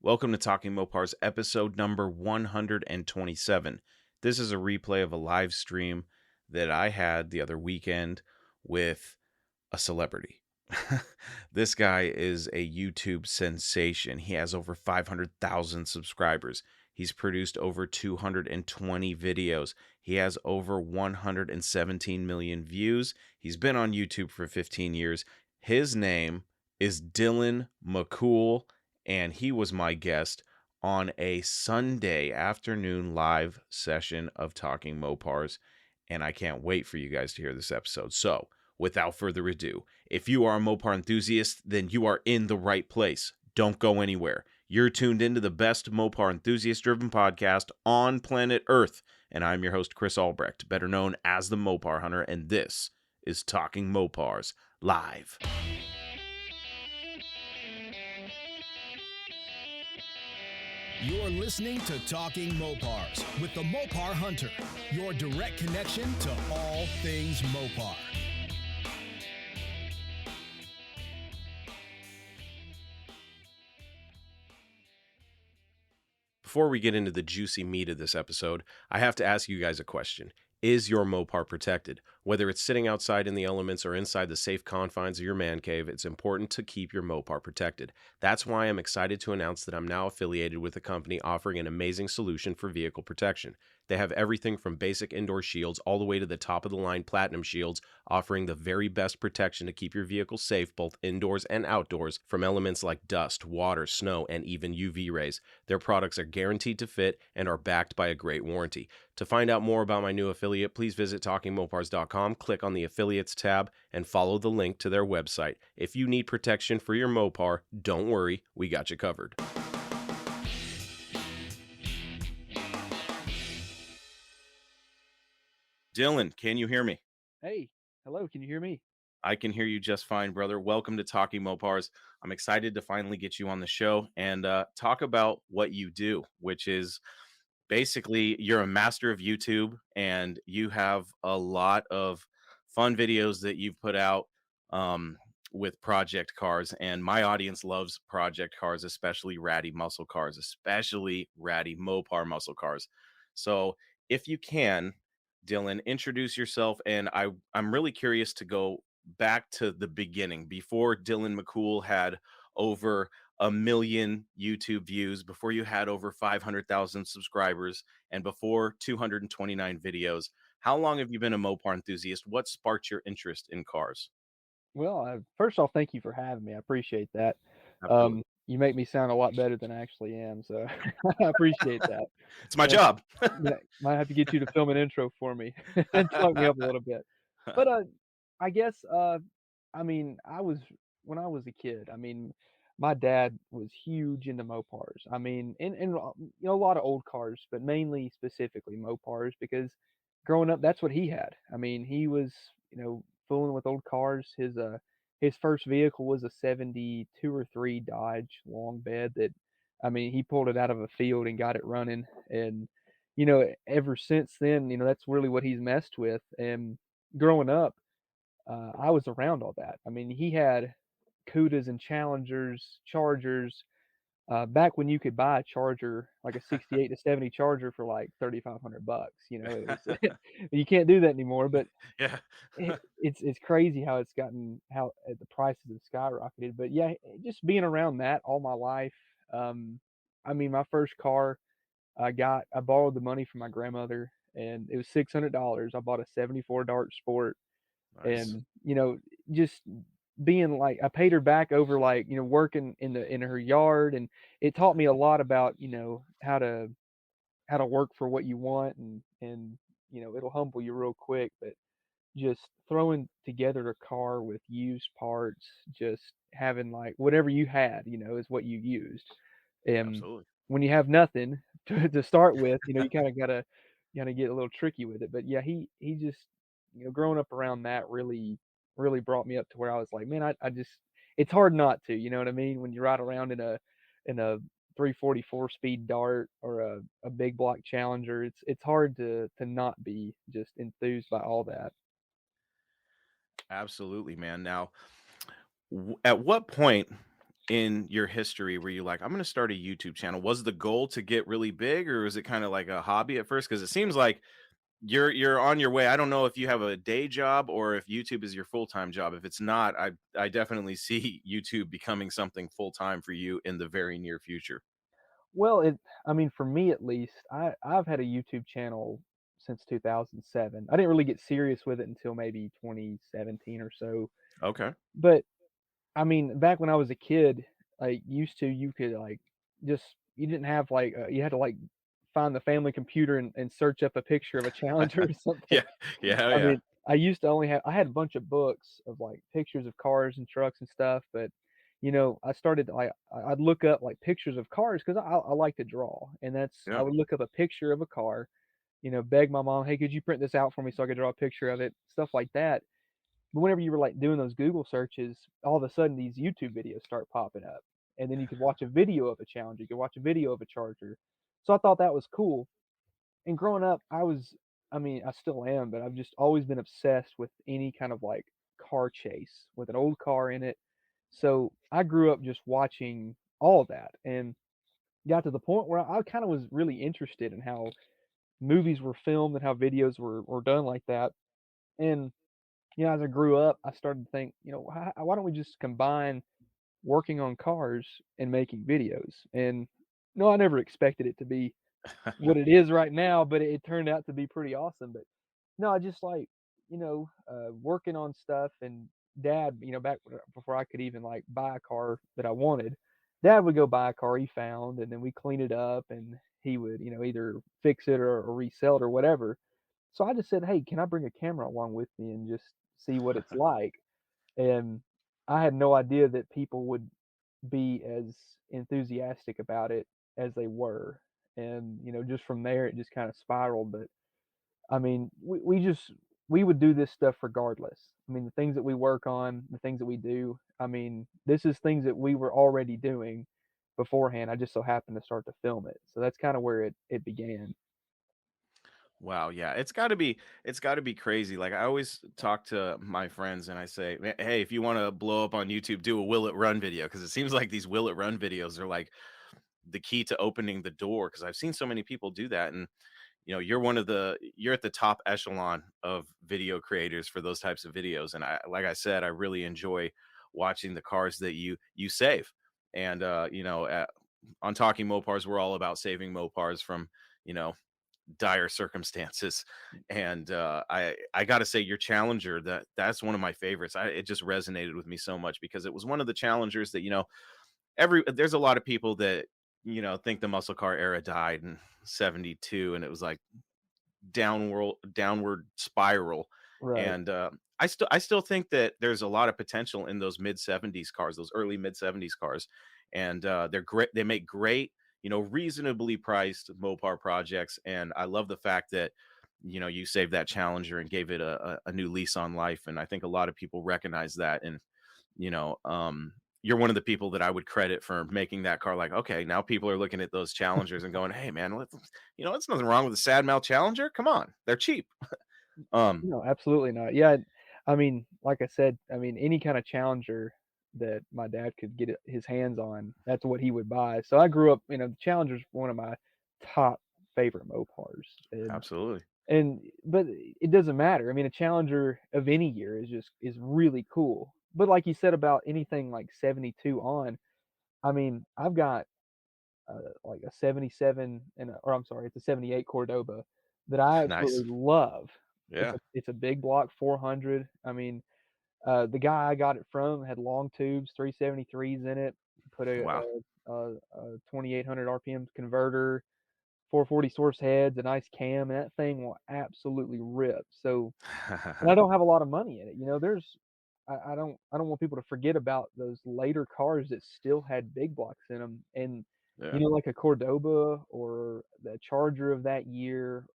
Welcome to Talking Mopars, episode number 127. This is a replay of a live stream that I had the other weekend with a celebrity. This guy is a YouTube sensation. He has over 500,000 subscribers. He's produced over 220 videos. He has over 117 million views. He's been on YouTube for 15 years. His name is Dylan McCool, and he was my guest on a Sunday afternoon live session of Talking Mopars, and I can't wait for you guys to hear this episode. So, without further ado, if you are a Mopar enthusiast, then you are in the right place. Don't go anywhere. You're tuned into the best Mopar enthusiast-driven podcast on planet Earth, and I'm your host, Chris Albrecht, better known as the Mopar Hunter, and this is Talking Mopars Live. You're listening to Talking Mopars with the Mopar Hunter, your direct connection to all things Mopar. Before we get into the juicy meat of this episode, I have to ask you guys a question. Is your Mopar protected? Whether it's sitting outside in the elements or inside the safe confines of your man cave, it's important to keep your Mopar protected. That's why I'm excited to announce that I'm now affiliated with a company offering an amazing solution for vehicle protection. They have everything from basic indoor shields all the way to the top-of-the-line platinum shields, offering the very best protection to keep your vehicle safe both indoors and outdoors from elements like dust, water, snow, and even UV rays. Their products are guaranteed to fit and are backed by a great warranty. To find out more about my new affiliate, please visit TalkingMopars.com, click on the Affiliates tab, and follow the link to their website. If you need protection for your Mopar, don't worry, we got you covered. Dylan, can you hear me? Hey, hello, can you hear me? I can hear you just fine, brother. Welcome to Talking Mopars. I'm excited to finally get you on the show and talk about what you do, which is basically you're a master of YouTube and you have a lot of fun videos that you've put out with project cars. And my audience loves project cars, especially ratty muscle cars, especially ratty Mopar muscle cars. So if you can, Dylan, introduce yourself. And I'm really curious to go back to the beginning before Dylan McCool had over a million YouTube views, before you had over 500,000 subscribers, and before 229 videos. How long have you been a Mopar enthusiast? What sparked your interest in cars? Well, first off, thank you for having me. I appreciate that. Absolutely. You make me sound a lot better than I actually am, so I appreciate that. It's my And job. yeah, might have to get you to film an intro for me and talk me up a little bit. But I guess I mean, when I was a kid. I mean, my dad was huge into Mopars. I mean, and a lot of old cars, but mainly specifically Mopars because growing up, that's what he had. I mean, he was fooling with old cars. His first vehicle was a 72 or 3 Dodge long bed that I mean, he pulled it out of a field and got it running and ever since then, that's really what he's messed with. And growing up, I was around all that. I mean, he had Cudas and Challengers, Chargers, back when you could buy a Charger, like a 68 to 70 Charger for like 3,500 bucks. It was you can't do that anymore. But Yeah. it's crazy how it's gotten how the prices have skyrocketed. But yeah, just being around that all my life. Um, I mean, my first car I borrowed the money from my grandmother, and it was $600. I bought a '74 Dart Sport, Nice. and just being like I paid her back over like working in her yard, and it taught me a lot about how to work for what you want, and it'll humble you real quick. But just throwing together a car with used parts, just having like whatever you had, is what you used. And Absolutely. when you have nothing to start with, you kind of gotta get a little tricky with it. But yeah, he just growing up around that really brought me up to where I was like, man, I just it's hard not to, you know what I mean? When you ride around in a 344 speed Dart or a big block Challenger, it's hard to not be just enthused by all that. Absolutely, man. Now, at what point in your history were you like, I'm going to start a YouTube channel? Was the goal to get really big, or was it kind of like a hobby at first? Because it seems like you're on your way. I don't know if you have a day job or if YouTube is your full-time job. If it's not, I definitely see YouTube becoming something full-time for you in the very near future. Well, I mean, for me at least, I've had a YouTube channel since 2007. I didn't really get serious with it until maybe 2017 or so. Okay. But I mean, back when I was a kid, like, used to, you could, like, just you didn't have, like, you had to, like, find the family computer and search up a picture of a Challenger or something. Yeah. Yeah. Oh, I yeah. mean, I used to only have I had a bunch of books of, like, pictures of cars and trucks and stuff, but, I started, like I'd look up, like, pictures of cars 'cause I like to draw, and I Yeah. would look up a picture of a car, beg my mom, "Hey, could you print this out for me so I could draw a picture of it?" Stuff like that. But whenever you were, like, doing those Google searches, all of a sudden these YouTube videos start popping up, and then you could watch a video of a Challenger, you could watch a video of a Charger. So I thought that was cool, and growing up, I mean, I still am, but I've just always been obsessed with any kind of, like, car chase with an old car in it. So I grew up just watching all of that and got to the point where I kinda was really interested in how movies were filmed and how videos were done like that, and as I grew up, I started to think, why don't we just combine working on cars and making videos? And no, I never expected it to be what it is right now, but it turned out to be pretty awesome. But no, I just like, working on stuff and dad, back before I could even like buy a car that I wanted, dad would go buy a car he found and then we clean it up and he would, either fix it or resell it or whatever. So I just said, "Hey, can I bring a camera along with me and just see what it's like?" And I had no idea that people would be as enthusiastic about it as they were. And, just from there, it just kind of spiraled. But I mean, we would do this stuff regardless. I mean, the things that we work on, the things that we do, I mean, this is things that we were already doing beforehand. I just so happened to start to film it. So that's kind of where it began. Wow, yeah, it's got to be crazy. Like I always talk to my friends and I say, Hey, if you want to blow up on YouTube, do a will it run video because it seems like these will it run videos are like the key to opening the door because I've seen so many people do that and you're at the top echelon of video creators for those types of videos and I like I said I really enjoy watching the cars that you save and on talking Mopars we're all about saving Mopars from you know dire circumstances. And I got to say, your Challenger that's one of my favorites. It just resonated with me so much because it was one of the Challengers that there's a lot of people that think the muscle car era died in '72, and it was like downward spiral. Right. And I still think that there's a lot of potential in those mid '70s cars, those early mid '70s cars, and they're great. They make great, reasonably priced Mopar projects, and I love the fact that you saved that Challenger and gave it a new lease on life, and I think a lot of people recognize that, and you know, um, you're one of the people that I would credit for making that car like, okay, now people are looking at those Challengers and going, hey man, there's nothing wrong with the Sad Mouth Challenger. Come on, they're cheap. Um, No, absolutely not. Yeah, I mean, like I said, I mean, any kind of Challenger that my dad could get his hands on, that's what he would buy. So I grew up, the Challenger's one of my top favorite Mopars, Absolutely. but it doesn't matter. I mean, a Challenger of any year is really cool. But like you said about anything like 72 on, I mean, I've got like a 77 or I'm sorry, it's a 78 Cordoba that I Nice. absolutely love. Yeah. It's a big block 400. I mean, the guy I got it from had long tubes, 373s in it, put Wow. a 2800 RPM converter, 440 source heads, a nice cam, and that thing will absolutely rip. So and I don't have a lot of money in it. There's I don't want people to forget about those later cars that still had big blocks in them, and, Yeah. like a Cordoba or the Charger of that year,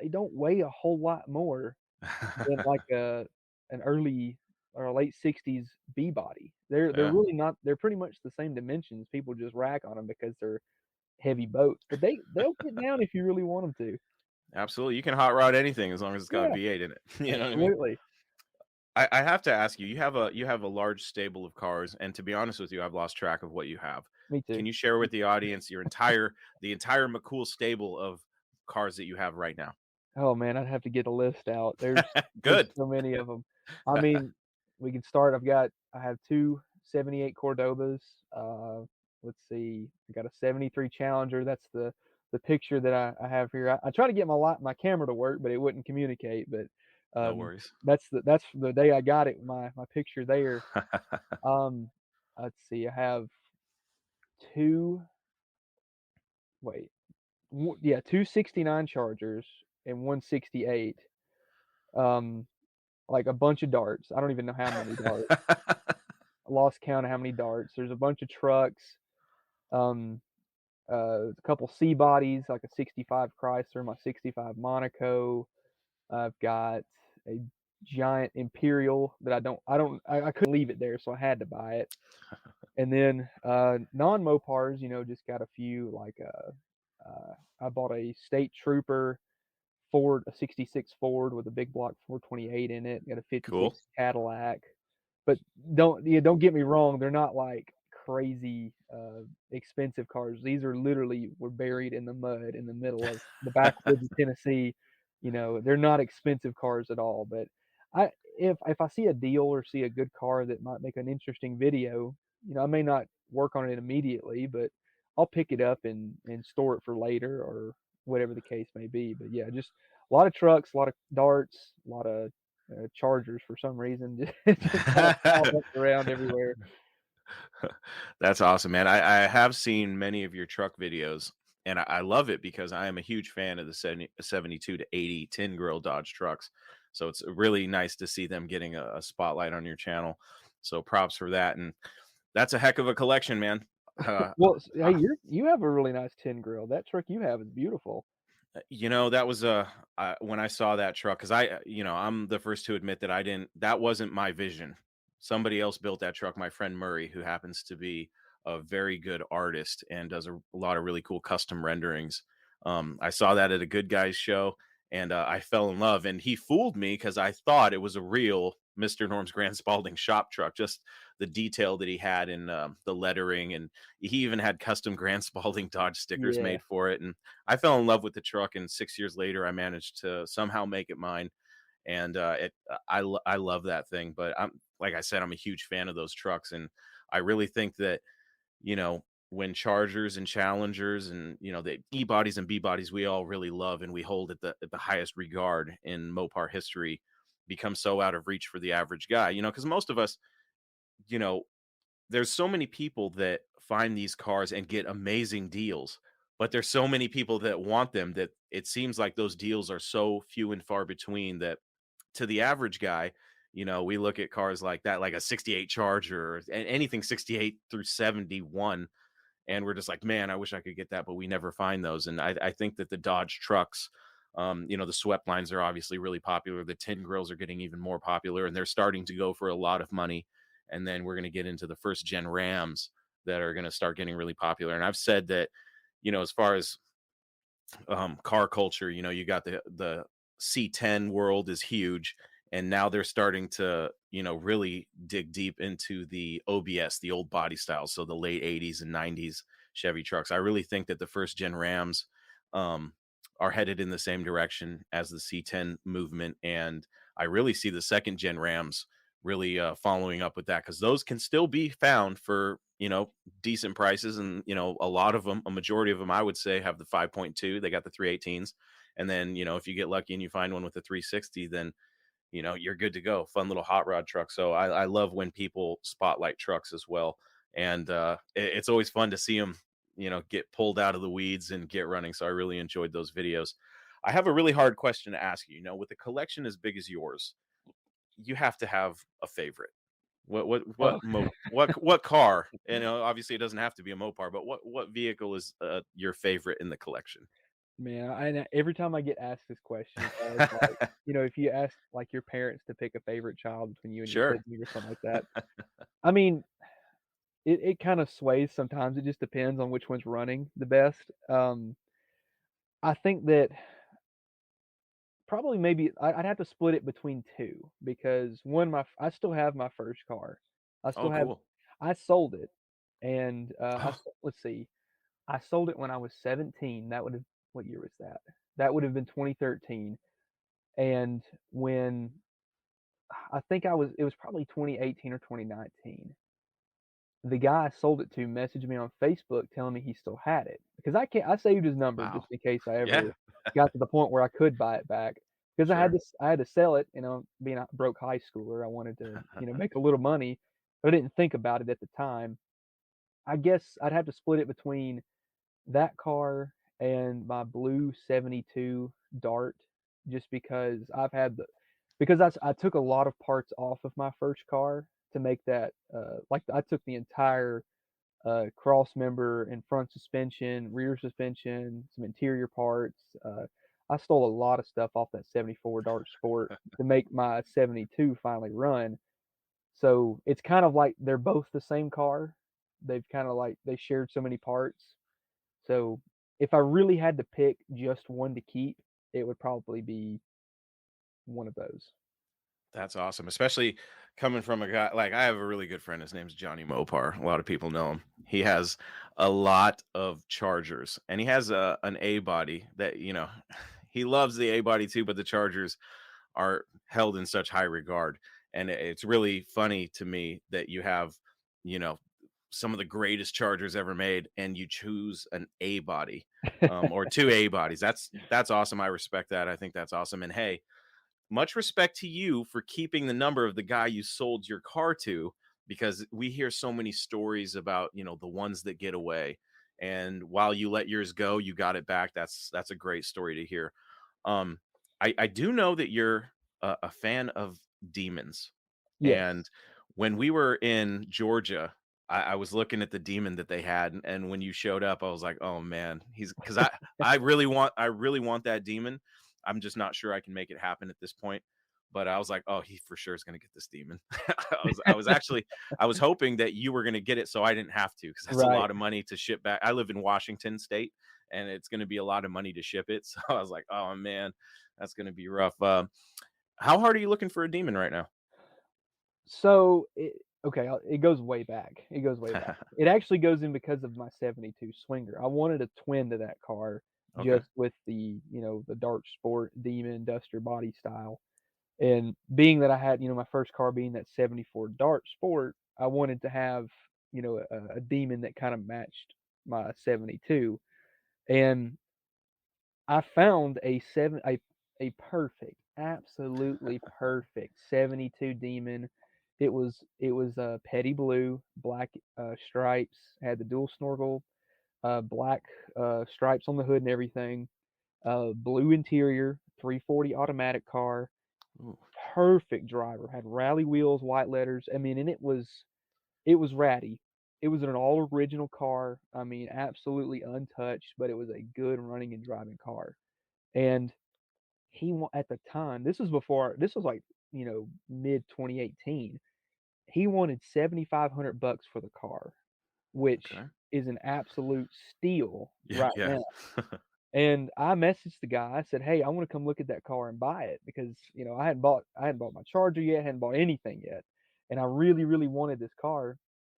they don't weigh a whole lot more than like an early or a late '60s B body. They're Yeah. really not they're pretty much the same dimensions, people just rack on them because they're heavy boats, but they'll get down if you really want them to. Absolutely. You can hot rod anything as long as it's got a Yeah, V8 in it. You know what I mean? absolutely. I have to ask you, you have a large stable of cars, and to be honest with you, I've lost track of what you have. Me too. Can you share with the audience your entire the entire McCool stable of cars that you have right now? Oh, man, I'd have to get a list out. There's Good. so many of them. I mean, we can start. I have 2 '78 Cordobas. Let's see, I got a '73 Challenger. That's the picture that I have here. I tried to get my camera to work, but it wouldn't communicate, but, No um, worries. that's the day I got it, my picture there. Um, let's see, I have 2 wait, yeah, 2 '69 Chargers and 1 '68. Um Like a bunch of darts. I don't even know how many darts. I lost count of how many darts. There's a bunch of trucks, um, a couple C bodies, like a '65 Chrysler, my '65 Monaco. I've got a giant Imperial that I couldn't leave it there, so I had to buy it. And then, non-Mopars, just got a few I bought a State Trooper Ford, a '66 Ford with a big block 428 in it, got a Cool. '56 Cadillac. But don't get me wrong, they're not like crazy, expensive cars. These are literally were buried in the mud in the middle of the backwoods of Tennessee. They're not expensive cars at all, but if I see a deal or see a good car that might make an interesting video, I may not work on it immediately, but I'll pick it up and store it for later or whatever the case may be. But yeah, just a lot of trucks, a lot of darts, a lot of chargers for some reason, just kinda piled up around everywhere. That's awesome, man. I have seen many of your truck videos, and I love it because I am a huge fan of the 72 to 80 tin grill Dodge trucks. So it's really nice to see them getting a spotlight on your channel. So props for that. And that's a heck of a collection, man. Well, hey, Uh, you have a really nice tin grill. That truck you have is beautiful. That was when I saw that truck because I'm the first to admit that that wasn't my vision. Somebody else built that truck. My friend Murray, who happens to be a very good artist and does a lot of really cool custom renderings. I saw that at a Good Guys show, and I fell in love. And he fooled me because I thought it was a real Mr. Norm's Grand Spalding shop truck. Just the detail that he had in the lettering, and he even had custom Grand Spalding Dodge stickers Yeah. made for it. And I fell in love with the truck, and 6 years later, I managed to somehow make it mine. And I love that thing. But I'm like I said, I'm a huge fan of those trucks, and I really think that when Chargers and Challengers and the E bodies and B bodies we all really love and we hold at the highest regard in Mopar history become so out of reach for the average guy. Because most of us, you know, there's so many people that find these cars and get amazing deals, but there's so many people that want them that it seems like those deals are so few and far between that to the average guy, we look at cars like that, like a 68 Charger or anything 68 through 71, and we're just like, man, I wish I could get that, but we never find those. And I think that the Dodge trucks, the swept lines are obviously really popular. The tin grills are getting even more popular, and they're starting to go for a lot of money. And then we're going to get into the first gen Rams that are going to start getting really popular. And I've said that, as far as car culture, you got the C10 world is huge, and now they're starting to really dig deep into the OBS, the old body styles, so the late 80s and 90s Chevy trucks. I really think that the first gen Rams um, are headed in the same direction as the C10 movement, and I really see the second gen Rams really following up with that because those can still be found for decent prices. And a lot of them, a majority of them, I would say, have the 5.2. They got the 318s, and then if you get lucky and you find one with the 360, then you're good to go. Fun little hot rod truck. So I love when people spotlight trucks as well, and it's always fun to see them get pulled out of the weeds and get running. So I really enjoyed those videos. I have a really hard question to ask you. With a collection as big as yours, you have to have a favorite. Oh, What car? And obviously it doesn't have to be a Mopar, but what vehicle is your favorite in the collection? man, every time I get asked this question, it's always like, if you ask, like, your parents to pick a favorite child between you and your Sure. sibling or something like that. I mean, it kinda sways sometimes, it just depends on which one's running the best. I think that Probably maybe I'd have to split it between 2 because one, I still have my first car. I Oh, still have cool. I sold it, and, let's see, I sold it when I was 17. That would've What year was that? That would have been 2013, and when I think it was probably 2018 or 2019. The guy I sold it to messaged me on Facebook telling me he still had it, because I saved his number Wow. just in case I ever Yeah. got to the point where I could buy it back, because Sure. I had to sell it, being a broke high schooler, I wanted to, make a little money, but I didn't think about it at the time. I guess I'd have to split it between that car and my blue '72 Dart, just because I took a lot of parts off of my first car to make that, like, I took the entire cross member and front suspension, rear suspension, some interior parts. I stole a lot of stuff off that '74 Dart Sport to make my '72 finally run. So it's kind of like they're both the same car. They've kind of like they shared so many parts. So if I really had to pick just one to keep, it would probably be one of those. That's awesome, especially coming from a guy like I have a really good friend. His name's Johnny Mopar. A lot of people know him. He has a lot of Chargers, and he has an A body that he loves the A body too. But the Chargers are held in such high regard, and it's really funny to me that you have you know some of the greatest Chargers ever made, and you choose an A body or two A bodies. That's awesome. I respect that. I think that's awesome. And hey, much respect to you for keeping the number of the guy you sold your car to, because we hear so many stories about the ones that get away, and while you let yours go you got it back. That's a great story to hear. Um i i do know that you're a fan of demons, Yes. and when we were in Georgia, I was looking at the demon that they had, and when you showed up I was like, oh man, he's because I really want that demon. I'm just not sure I can make it happen at this point. But I was like, oh, he for sure is going to get this demon. I was hoping that you were going to get it so I didn't have to, because that's a Right. lot of money to ship back. I live in Washington State, and it's going to be a lot of money to ship it. So I was like, oh man, that's going to be rough. How hard are you looking for a demon right now? So, it goes way back. It goes way back. It actually goes in because of my '72 Swinger. I wanted a twin to that car Okay. just with the Dart Sport Demon Duster body style, and being that I had, my first car being that '74 Dart Sport, I wanted to have, a Demon that kinda matched my '72, and I found a perfect, absolutely perfect '72 Demon. It was petty blue, black, stripes, had the dual snorkel, black, stripes on the hood and everything, blue interior, 340 automatic car, Ooh, perfect driver, had rally wheels, white letters. I mean, and it was ratty. It was an all original car. I mean, absolutely untouched, but it was a good running and driving car. And at the time, this was like, mid 2018. He wanted 7,500 bucks for the car, which okay. is an absolute steal Yeah, right yeah. now. And I messaged the guy. I said, "Hey, I wanna come look at that car and buy it because, I hadn't bought my charger yet, hadn't bought anything yet, and I really, really wanted this car."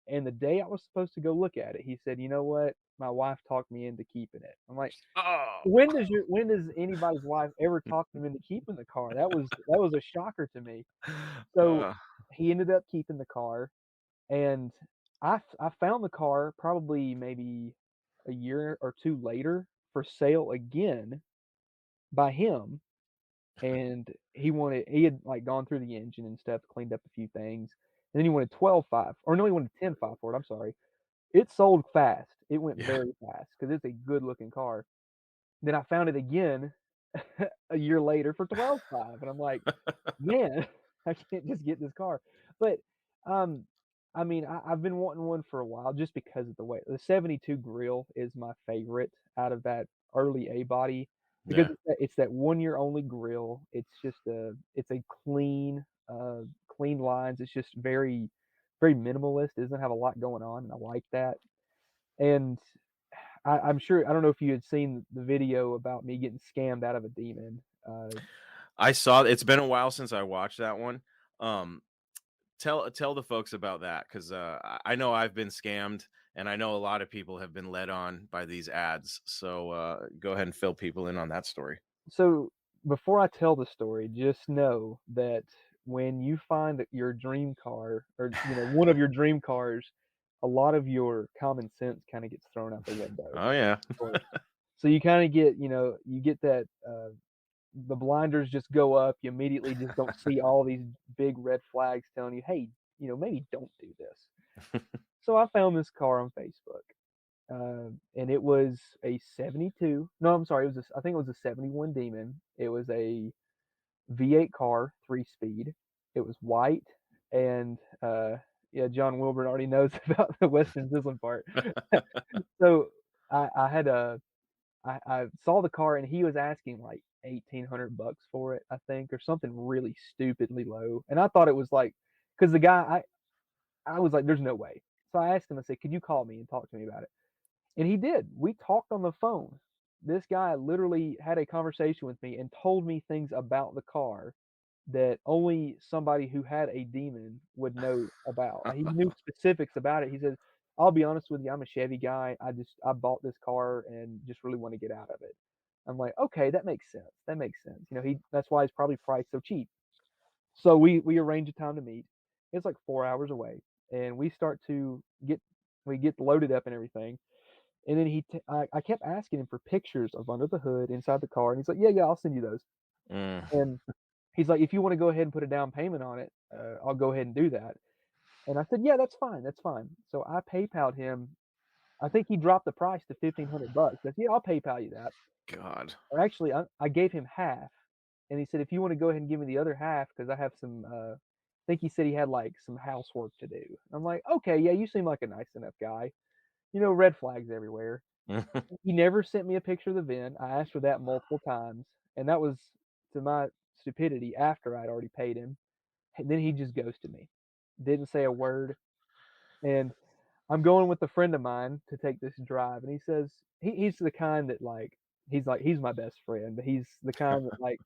And the day I was supposed to go look at it, he said, "You know what? My wife talked me into keeping it." I'm like, Oh. when does anybody's wife ever talk them into keeping the car? That was a shocker to me. So, uh, he ended up keeping the car, and I found the car probably maybe a year or 2 later for sale again by him, and he had, like, gone through the engine and stuff, cleaned up a few things, and then he wanted 12.5, or no, he wanted 10.5 for it, I'm sorry. It sold fast. It went yeah. very fast because it's a good looking car. Then I found it again a year later for 12.5, and I'm like, "Man, I can't just get this car." But, um, I mean, I've been wanting one for a while just because of the way the '72 grill is my favorite out of that early A body because Yeah. it's that 1 year only grill. It's a clean lines. It's just very, very minimalist. It doesn't have a lot going on, and I like that. And I'm sure I don't know if you had seen the video about me getting scammed out of a Demon. I saw it's been a while since I watched that one. Um, tell the folks about that, 'cause, I know I've been scammed, and I know a lot of people have been led on by these ads, so, go ahead and fill people in on that story. So before I tell the story, just know that when you find that your dream car or one of your dream cars, a lot of your common sense kind of gets thrown out the window. Oh, yeah. Or- So you kind of get, you get that the blinders just go up. You immediately just don't see all these big red flags telling you, hey, maybe don't do this. So I found this car on Facebook. And it was a 72. No, I'm sorry. I think it was a 71 Demon. It was a V8 car, 3 speed. It was white, and yeah, John Wilburn already knows about the Western Sizzling part. So I had I saw the car, and he was asking like 1,800 bucks for it, I think, or something really stupidly low. And I thought it was like, because the guy, I was like, there's no way. So I asked him, I said, could you call me and talk to me about it? And he did. We talked on the phone. This guy literally had a conversation with me and told me things about the car that only somebody who had a demon would know about. Like, he knew specifics about it. He said, "I'll be honest with you, I'm a Chevy guy. I bought this car and just really want to get out of it." I'm like, "Okay, that makes sense. That makes sense." He that's why he's probably priced so cheap. So we arrange a time to meet. It's like 4 hours away, and we get loaded up and everything. And then I kept asking him for pictures of under the hood, inside the car, and he's like, "Yeah, yeah, I'll send you those." Mm. And he's like, "If you wanna go ahead and put a down payment on it, I'll go ahead and do that." And I said, "Yeah, that's fine, that's fine." So I PayPal'd him. I think he dropped the price to 1,500 bucks. I said, "Yeah, I'll PayPal you that." God. Or actually, I gave him half, and he said, "If you wanna go ahead and give me the other half, because I have some," I think he said he had, like, some housework to do. I'm like, "Okay, yeah, you seem like a nice enough guy." Red flags everywhere. He never sent me a picture of the VIN. I asked for that multiple times, and that was, to my stupidity, after I'd already paid him. And then he just ghosted me. Didn't say a word. And I'm going with a friend of mine to take this drive, and he says he's the kind that, like, he's my best friend, but he's the kind that, like,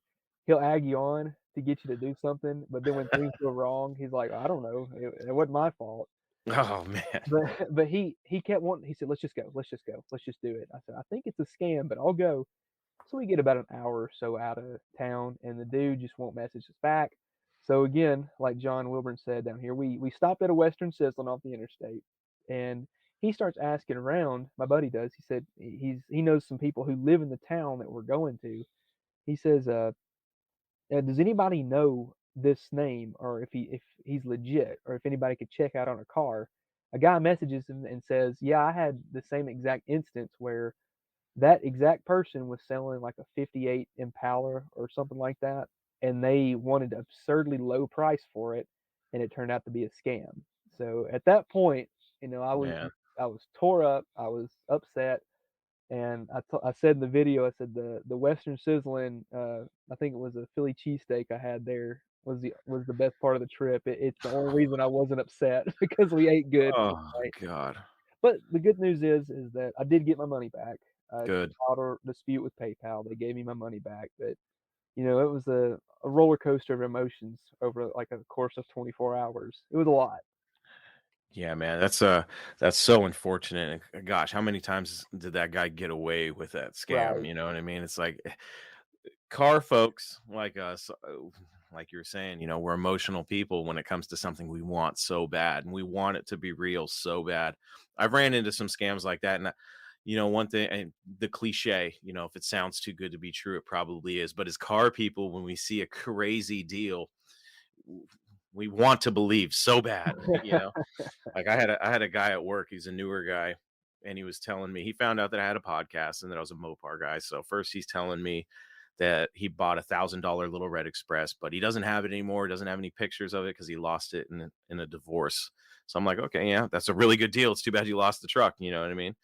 he'll egg you on to get you to do something, but then when things go wrong, he's like, "I don't know. It wasn't my fault." Oh, man. But but he kept wanting. He said, "Let's just go. Let's just go. Let's just do it." I said, "I think it's a scam, but I'll go." So we get about an hour or so out of town, and the dude just won't message us back. So again, like John Wilburn said down here, we stopped at a Western Sizzling off the interstate, and he starts asking around. My buddy does. He said he knows some people who live in the town that we're going to. He says, does anybody know this name, or if he's legit, or if anybody could check out on a car?" A guy messages him and says, "Yeah, I had the same exact instance where that exact person was selling like a '58 Impala or something like that, and they wanted an absurdly low price for it, and it turned out to be a scam." So at that point, Man. I was tore up, I was upset, and I said in the video, I said the Western Sizzling, I think it was a Philly cheesesteak I had there was the best part of the trip. It's the only reason I wasn't upset because we ate good that Oh, night. God. But the good news is that I did get my money back. Good. Filed a dispute with PayPal. They gave me my money back, but, it was a roller coaster of emotions over, like, a course of 24 hours. It was a lot. Yeah, man, that's so unfortunate, and gosh, how many times did that guy get away with that scam, Right. you know what I mean? It's like, car folks like us, like you were saying, we're emotional people when it comes to something we want so bad, and we want it to be real so bad. I've ran into some scams like that, and one thing, and the cliche, if it sounds too good to be true, it probably is. But as car people, when we see a crazy deal, w- we want to believe so bad, Like I had a guy at work, he's a newer guy, and he was telling me he found out that I had a podcast and that I was a Mopar guy. So first he's telling me that he bought $1,000 Little Red Express, but he doesn't have it anymore, doesn't have any pictures of it because he lost it in a divorce. So I'm like, okay, yeah, that's a really good deal. It's too bad you lost the truck, you know what I mean?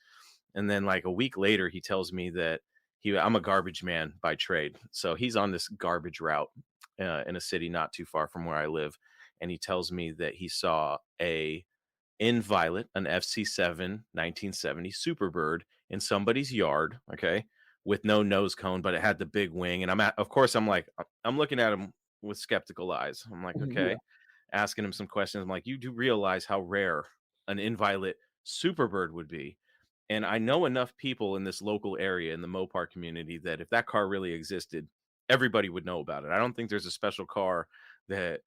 And then like a week later, he tells me that I'm a garbage man by trade. So he's on this garbage route in a city not too far from where I live. And he tells me that he saw in Violet, an FC7 1970 Superbird in somebody's yard, okay, with no nose cone, but it had the big wing. And of course, I'm like, I'm looking at him with skeptical eyes. I'm like, Yeah. okay, asking him some questions. I'm like, you do realize how rare an inviolate Superbird would be. And I know enough people in this local area in the Mopar community that if that car really existed, everybody would know about it. I don't think there's a special car that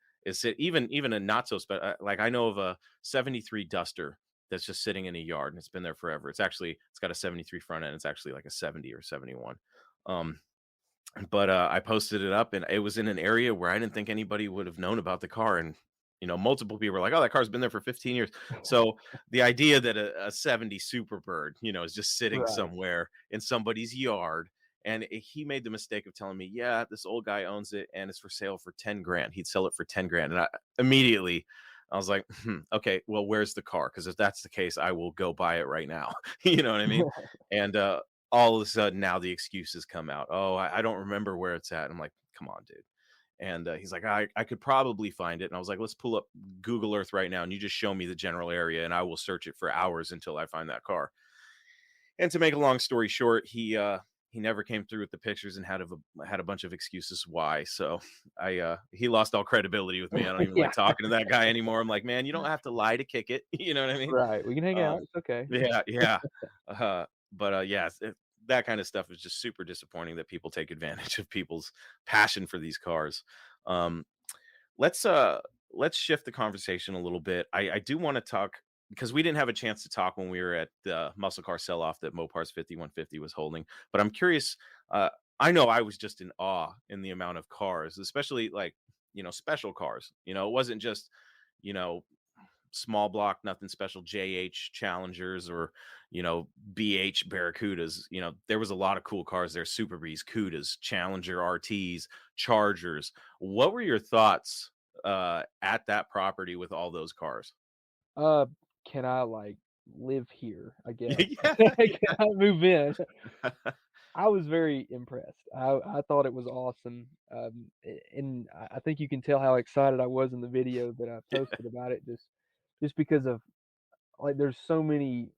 even a not so special. Like I know of a '73 Duster that's just sitting in a yard and it's been there forever. It's got a '73 front end. It's actually like a '70 or '71. Um, but I posted it up and it was in an area where I didn't think anybody would have known about the car. And, multiple people were like, oh, that car's been there for 15 years. So the idea that a '70 Superbird, is just sitting Right. somewhere in somebody's yard. And he made the mistake of telling me, yeah, this old guy owns it and it's for sale for 10 grand. He'd sell it for 10 grand. And immediately I was like, okay, well, where's the car? Because if that's the case, I will go buy it right now. You know what I mean? And all of a sudden now the excuses come out. Oh, I don't remember where it's at. I'm like, come on, dude. And he's like, I could probably find it. And I was like, let's pull up Google Earth right now. And you just show me the general area and I will search it for hours until I find that car. And to make a long story short, he never came through with the pictures and had a bunch of excuses why. So he lost all credibility with me. I don't even Yeah. like talking to that guy anymore. I'm like, man, you don't have to lie to kick it. You know what I mean? Right. We can hang out. Um, It's okay. yeah, yeah. But yeah, that kind of stuff is just super disappointing that people take advantage of people's passion for these cars. Um, let's uh let's shift the conversation a little bit. I do want to talk because we didn't have a chance to talk when we were at the muscle car sell off that Mopars 5150 was holding. But I'm curious. Uh, I know I was just in awe in the amount of cars, especially like special cars. It wasn't just you know small block, nothing special JH Challengers or, BH Barracudas. There was a lot of cool cars there, Super Breeze, Cudas, Challenger RTs, Chargers. What were your thoughts at that property with all those cars? Uh, can I, like, live here, I guess? Yeah. Can I move in? I was very impressed. I thought it was awesome, and I think you can tell how excited I was in the video that I Yeah. posted about it just because of, like, there's so many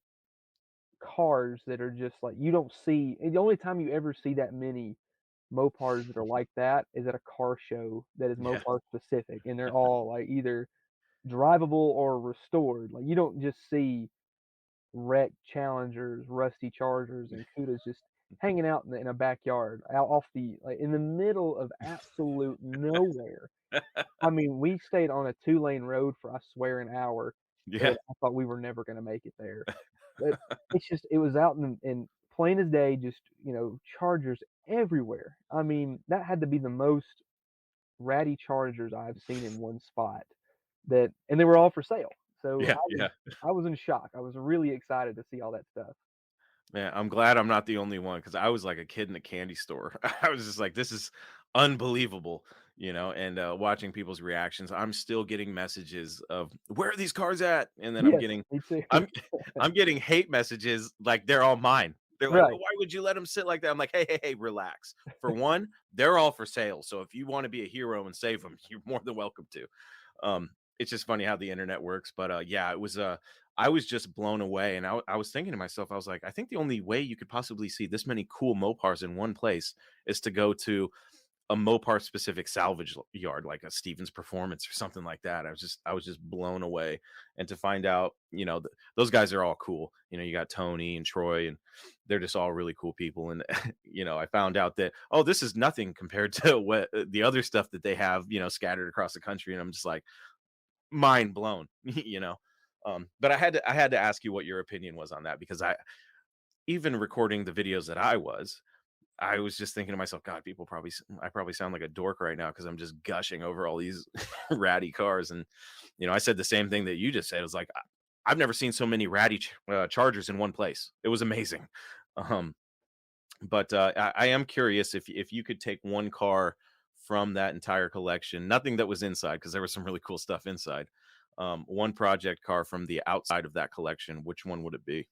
cars that are just, like, you don't see and the only time you ever see that many Mopars that are like that is at a car show that is Yeah. Mopar specific, and they're all, like, either drivable or restored. Like, you don't just see wrecked Challengers, rusty Chargers, and Cudas just hanging out in a backyard, out off the like, in the middle of absolute nowhere. I mean, we stayed on a two-lane road for, I swear, an hour Yeah. that I thought we were never gonna make it there. But it was out in plain as day, just, Chargers everywhere. I mean, that had to be the most ratty Chargers I've seen in one spot and they were all for sale. So Yeah. Yeah. I was in shock. I was really excited to see all that stuff. Man, I'm glad I'm not the only one because I was like a kid in a candy store. I was just like, this is unbelievable, and watching people's reactions. I'm still getting messages of where are these cars at? And then Yes, me too. I'm I'm getting hate messages like they're all mine. They're like, well, Right. why would you let them sit like that? I'm like, hey, hey, hey, relax. For one, they're all for sale. So if you want to be a hero and save them, you're more than welcome to. It's just funny how the internet works. But yeah, it was I was just blown away, and I was thinking to myself, I was like, I think the only way you could possibly see this many cool Mopars in one place is to go to a Mopar specific salvage yard, like a Stevens Performance or something like that. I was just blown away, and to find out, those guys are all cool. You got Tony and Troy, and they're just all really cool people. And I found out that this is nothing compared to what the other stuff that they have, scattered across the country, and I'm just like mind blown. But I had to ask you what your opinion was on that because even recording the videos that I was just thinking to myself, God, I probably sound like a dork right now because I'm just gushing over all these ratty cars. And, I said the same thing that you just said. It was like, I've never seen so many ratty Chargers in one place. It was amazing. Um, but I am curious if you could take one car from that entire collection, nothing that was inside, because there was some really cool stuff inside. One project car from the outside of that collection, which one would it be?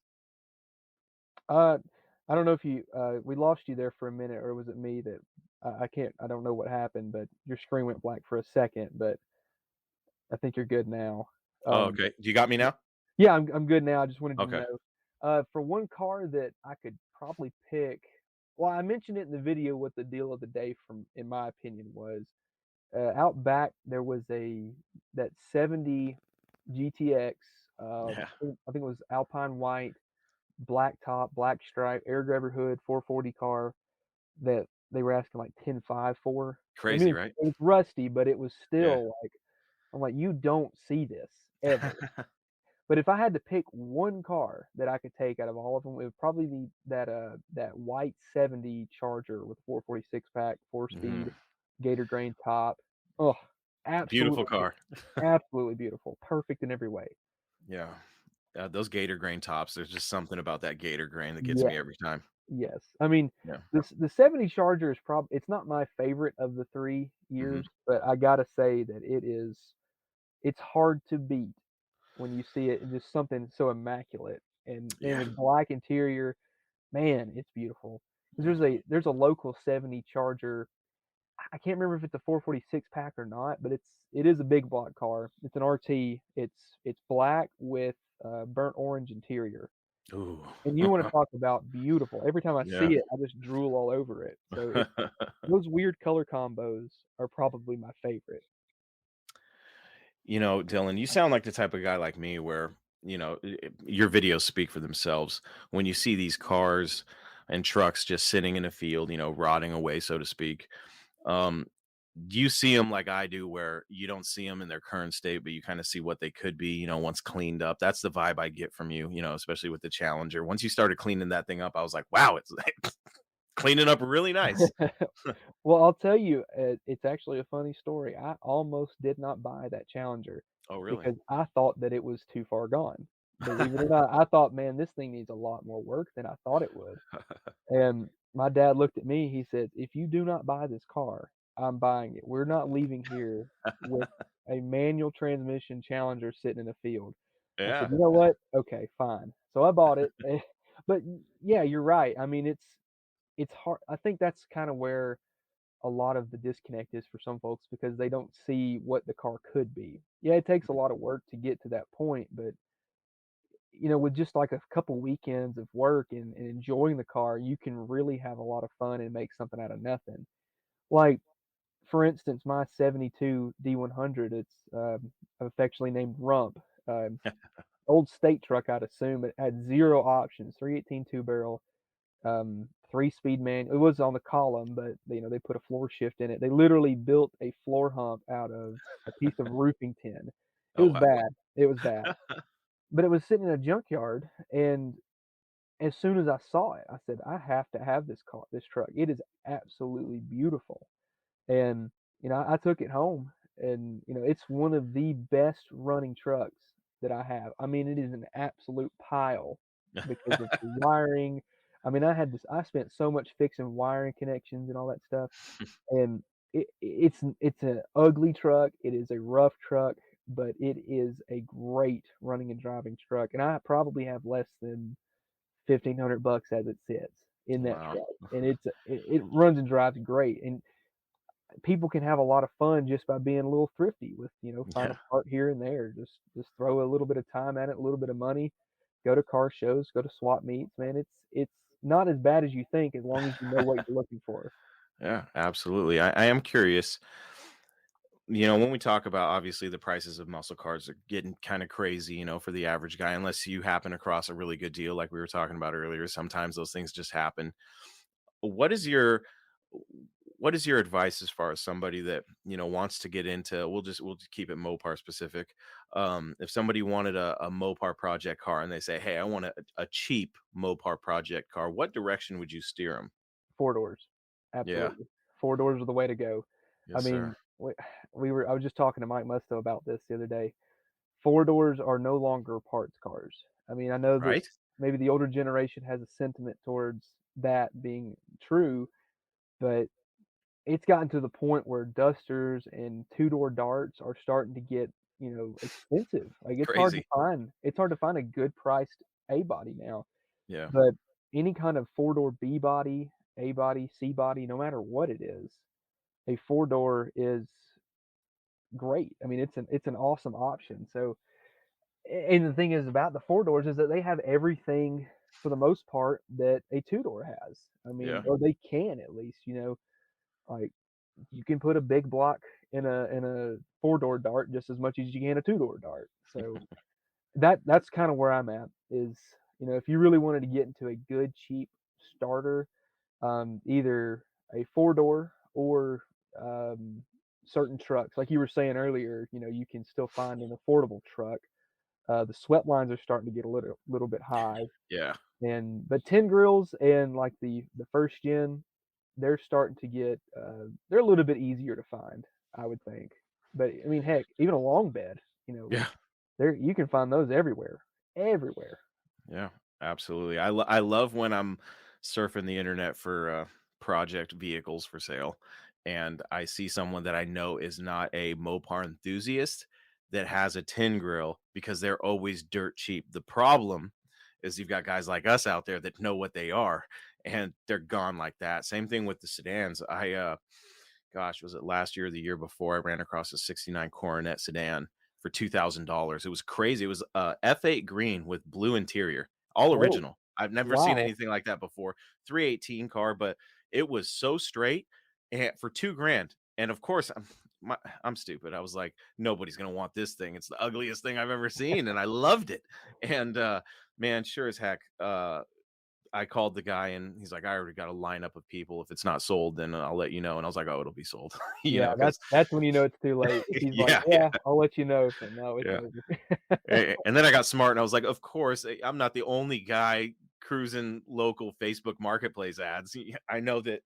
Uh, I don't know if we lost you there for a minute, or was it me that I don't know what happened, but your screen went black for a second, but I think you're good now. Oh, Um, okay. You got me now? yeah, I'm good now. I just wanted to Okay. know, for one car that I could probably pick. Well, I mentioned it in the video what the deal of the day from in my opinion was. Out back, there was that 70 GTX, Yeah. I think it was Alpine white, black top, black stripe, air grabber hood, 440 car that they were asking like 10.5 for. I Crazy, mean, right? it was rusty, but it was Yeah. still like I'm like, "You don't see this ever." But if I had to pick one car that I could take out of all of them, it would probably be that white 70 Charger with 446 pack, 4-speed, Mhm. gator grain top. Oh, Beautiful absolutely, car. absolutely beautiful, perfect in every way. Yeah. Those gator grain tops, there's just something about that gator grain that gets Yes, me every time. yes. I mean, Yeah. the 70 Charger is it's not my favorite of the 3 Mhm. years, but I gotta say that it's hard to beat when you see it in just something so immaculate and Yeah. with black interior. Man, it's beautiful. 'Cause Yeah. there's a local 70 Charger. I can't remember if it's a 446 pack or not, but it is a big block car. It's an RT. It's black with, burnt orange interior, Ooh. and you wanna talk about beautiful. Every time I Yeah. see it, I just drool all over it. So it's those weird color combos are probably my favorite. Dylan, you sound like the type of guy like me where, your videos speak for themselves. When you see these cars and trucks just sitting in a field, rotting away, so to speak, um, do you see them like I do, where you don't see them in their current state, but you kind of see what they could be, once cleaned up? That's the vibe I get from you, especially with the Challenger. Once you started cleaning that thing up, I was like, wow, it's cleaning up really nice. Well, I'll tell you, it's actually a funny story. I almost did not buy that Challenger Oh, really? because I thought that it was too far gone. Believe it or not, I thought, "Man, this thing needs a lot more work than I thought it would." And my dad looked at me, he said, "If you do not buy this car, I'm buying it. We're not leaving here with a manual transmission Challenger sitting in a field." I said, Yeah. "You know what? Okay, fine." So I bought it. But yeah, you're right. I mean, it's hard. I think that's kind of where a lot of the disconnect is for some folks because they don't see what the car could be. Yeah, it takes a lot of work to get to that point, but with just like a couple weekends of work and enjoying the car, you can really have a lot of fun and make something out of nothing. Like, for instance, my 72 D100, it's affectionately named Rump. Old state truck, I'd assume. It had zero options, 318 two barrel, 3-speed manual. It was on the column, but they put a floor shift in it. They literally built a floor hump out of a piece of roofing tin. It Oh, was wow. bad. It was bad. But it was sitting in a junkyard, and as soon as I saw it, I said, "I have to have this truck. It is absolutely beautiful." And, I took it home and, it's one of the best running trucks that I have. I mean, it is an absolute pile because of the wiring. I mean, I spent so much fixing wiring connections and all that stuff, and it's an ugly truck, it is a rough truck, but it is a great running and driving truck, and I probably have less than 1,500 bucks as it sits in that Wow. truck, and it runs and drives great, and people can have a lot of fun just by being a little thrifty with, find Yeah. a part here and there. Just throw a little bit of time at it, a little bit of money, go to car shows, go to swap meets, man. It's not as bad as you think as long as you know what you're looking for. Yeah, absolutely. I am curious. When we talk about, obviously, the prices of muscle cars are getting kind of crazy, for the average guy, unless you happen across a really good deal like we were talking about earlier. Sometimes those things just happen. What is your what is your advice as far as somebody that, wants to get into, we'll just keep it Mopar specific. If somebody wanted a Mopar project car and they say, "Hey, I want a cheap Mopar project car," what direction would you steer them? 4 doors. Yeah. Absolutely. 4 doors are the way to go. I Yes, mean, sir. I was just talking to Mike Musto about this the other day. 4 doors are no longer parts cars. I mean, I know that Right? maybe the older generation has a sentiment towards that being true, but it's gotten to the point where Dusters and two-door darts are starting to get, expensive. Like, Crazy. it's hard to find a good priced A body now, Yeah. but any kind of four-door B body, A body, C body, no matter what it is, a four-door is great. I mean, it's an awesome option. So, and the thing is about the four doors is that they have everything. for the most part, that a two-door has. I mean, Yeah. or they can at least, like, you can put a big block in a four-door Dart just as much as you can a two-door Dart. So that's kinda where I'm at is, if you really wanted to get into a good, cheap starter, either a four-door or, um, certain trucks. Like you were saying earlier, you can still find an affordable truck. The sweat lines are starting to get a little bit high, Yeah. but 10 grills and, like, the 1st gen, they're starting to get, they're a little bit easier to find, I would think. But, I mean, heck, even a long bed, Yeah. there you can find those everywhere, everywhere. Yeah, absolutely. I love when I'm surfing the internet for project vehicles for sale, and I see someone that I know is not a Mopar enthusiast that has a tin grill because they're always dirt cheap. The problem is you've got guys like us out there that know what they are, and they're gone like that. Same thing with the sedans. Gosh, was it last year or the year before? I ran across a '69 Coronet sedan for $2,000. It was crazy. It was F8 green with blue interior, all Oh, original. I've never seen wow. anything like that before. 318 car, but it was so straight and for 2 grand. And of course, I'm stupid. I was like, nobody's gonna want this thing. It's the ugliest thing I've ever seen, and I loved it. And man, sure as heck, I called the guy and he's like, "I already got a lineup of people. If it's not sold, then I'll let you know." And I was like, "Oh, it'll be sold," Yeah, because that's when you know it's too late. If he's like, yeah, yeah, "Yeah, I'll let you know," it's like, "No, it's yeah. over." And then I got smart and I was like, "Of course, I'm not the only guy cruising local Facebook Marketplace ads. I know that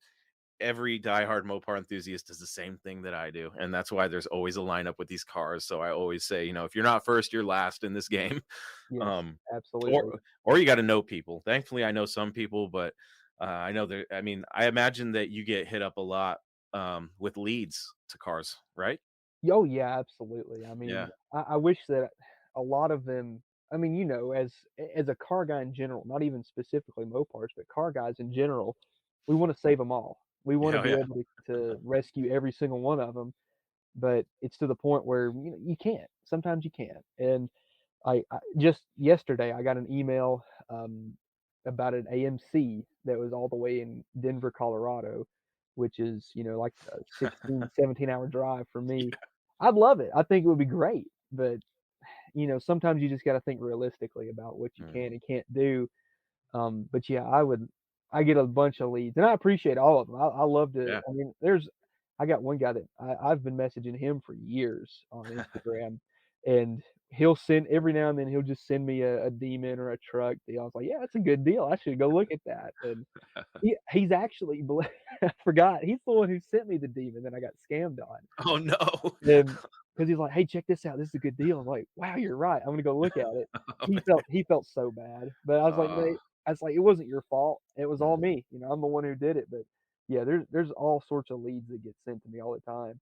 every diehard Mopar enthusiast does the same thing that I do, and that's why there's always a lineup with these cars. So I always say, if you're not first, you're last in this game. Yes, Um, or absolutely. or you got to know people. Thankfully, I know some people, but I know there. I mean, I imagine that you get hit up a lot with leads to cars, right? Oh, yeah, absolutely. I Yeah, mean, I wish that a lot of them I mean, as a car guy in general, not even specifically Mopars, but car guys in general, we wanna save them all. We wanna yeah, be yeah, able to rescue every single one of them, but it's to the point where, you can't. Sometimes you can't, and I just yesterday, I got an email, about an AMC that was all the way in Denver, Colorado, which is, like a 16, 17-hour drive for me. I'd love it. I think it would be great, but, sometimes you just gotta think realistically about what you mm, can and can't do. But yeah, I get a bunch of leads, and I appreciate all of them. I love to yeah. I mean, I got one guy that I've been messaging him for years on Instagram, and he'll send every now and then he'll just send me a demon or a truck deal. I was like, "Yeah, that's a good deal. I should go look at that." And he's actually I forgot, he's the one who sent me the demon that I got scammed on. Oh no. And because he's like, "Hey, check this out. This is a good deal." I'm like, "Wow, you're right. I'm gonna go look at it." Oh, He felt so bad, but I was like, man. "Mate," I was like, "It wasn't your fault. It was all Mm. me. I'm the one who did it." But yeah, there's all sorts of leads that get sent to me all the time.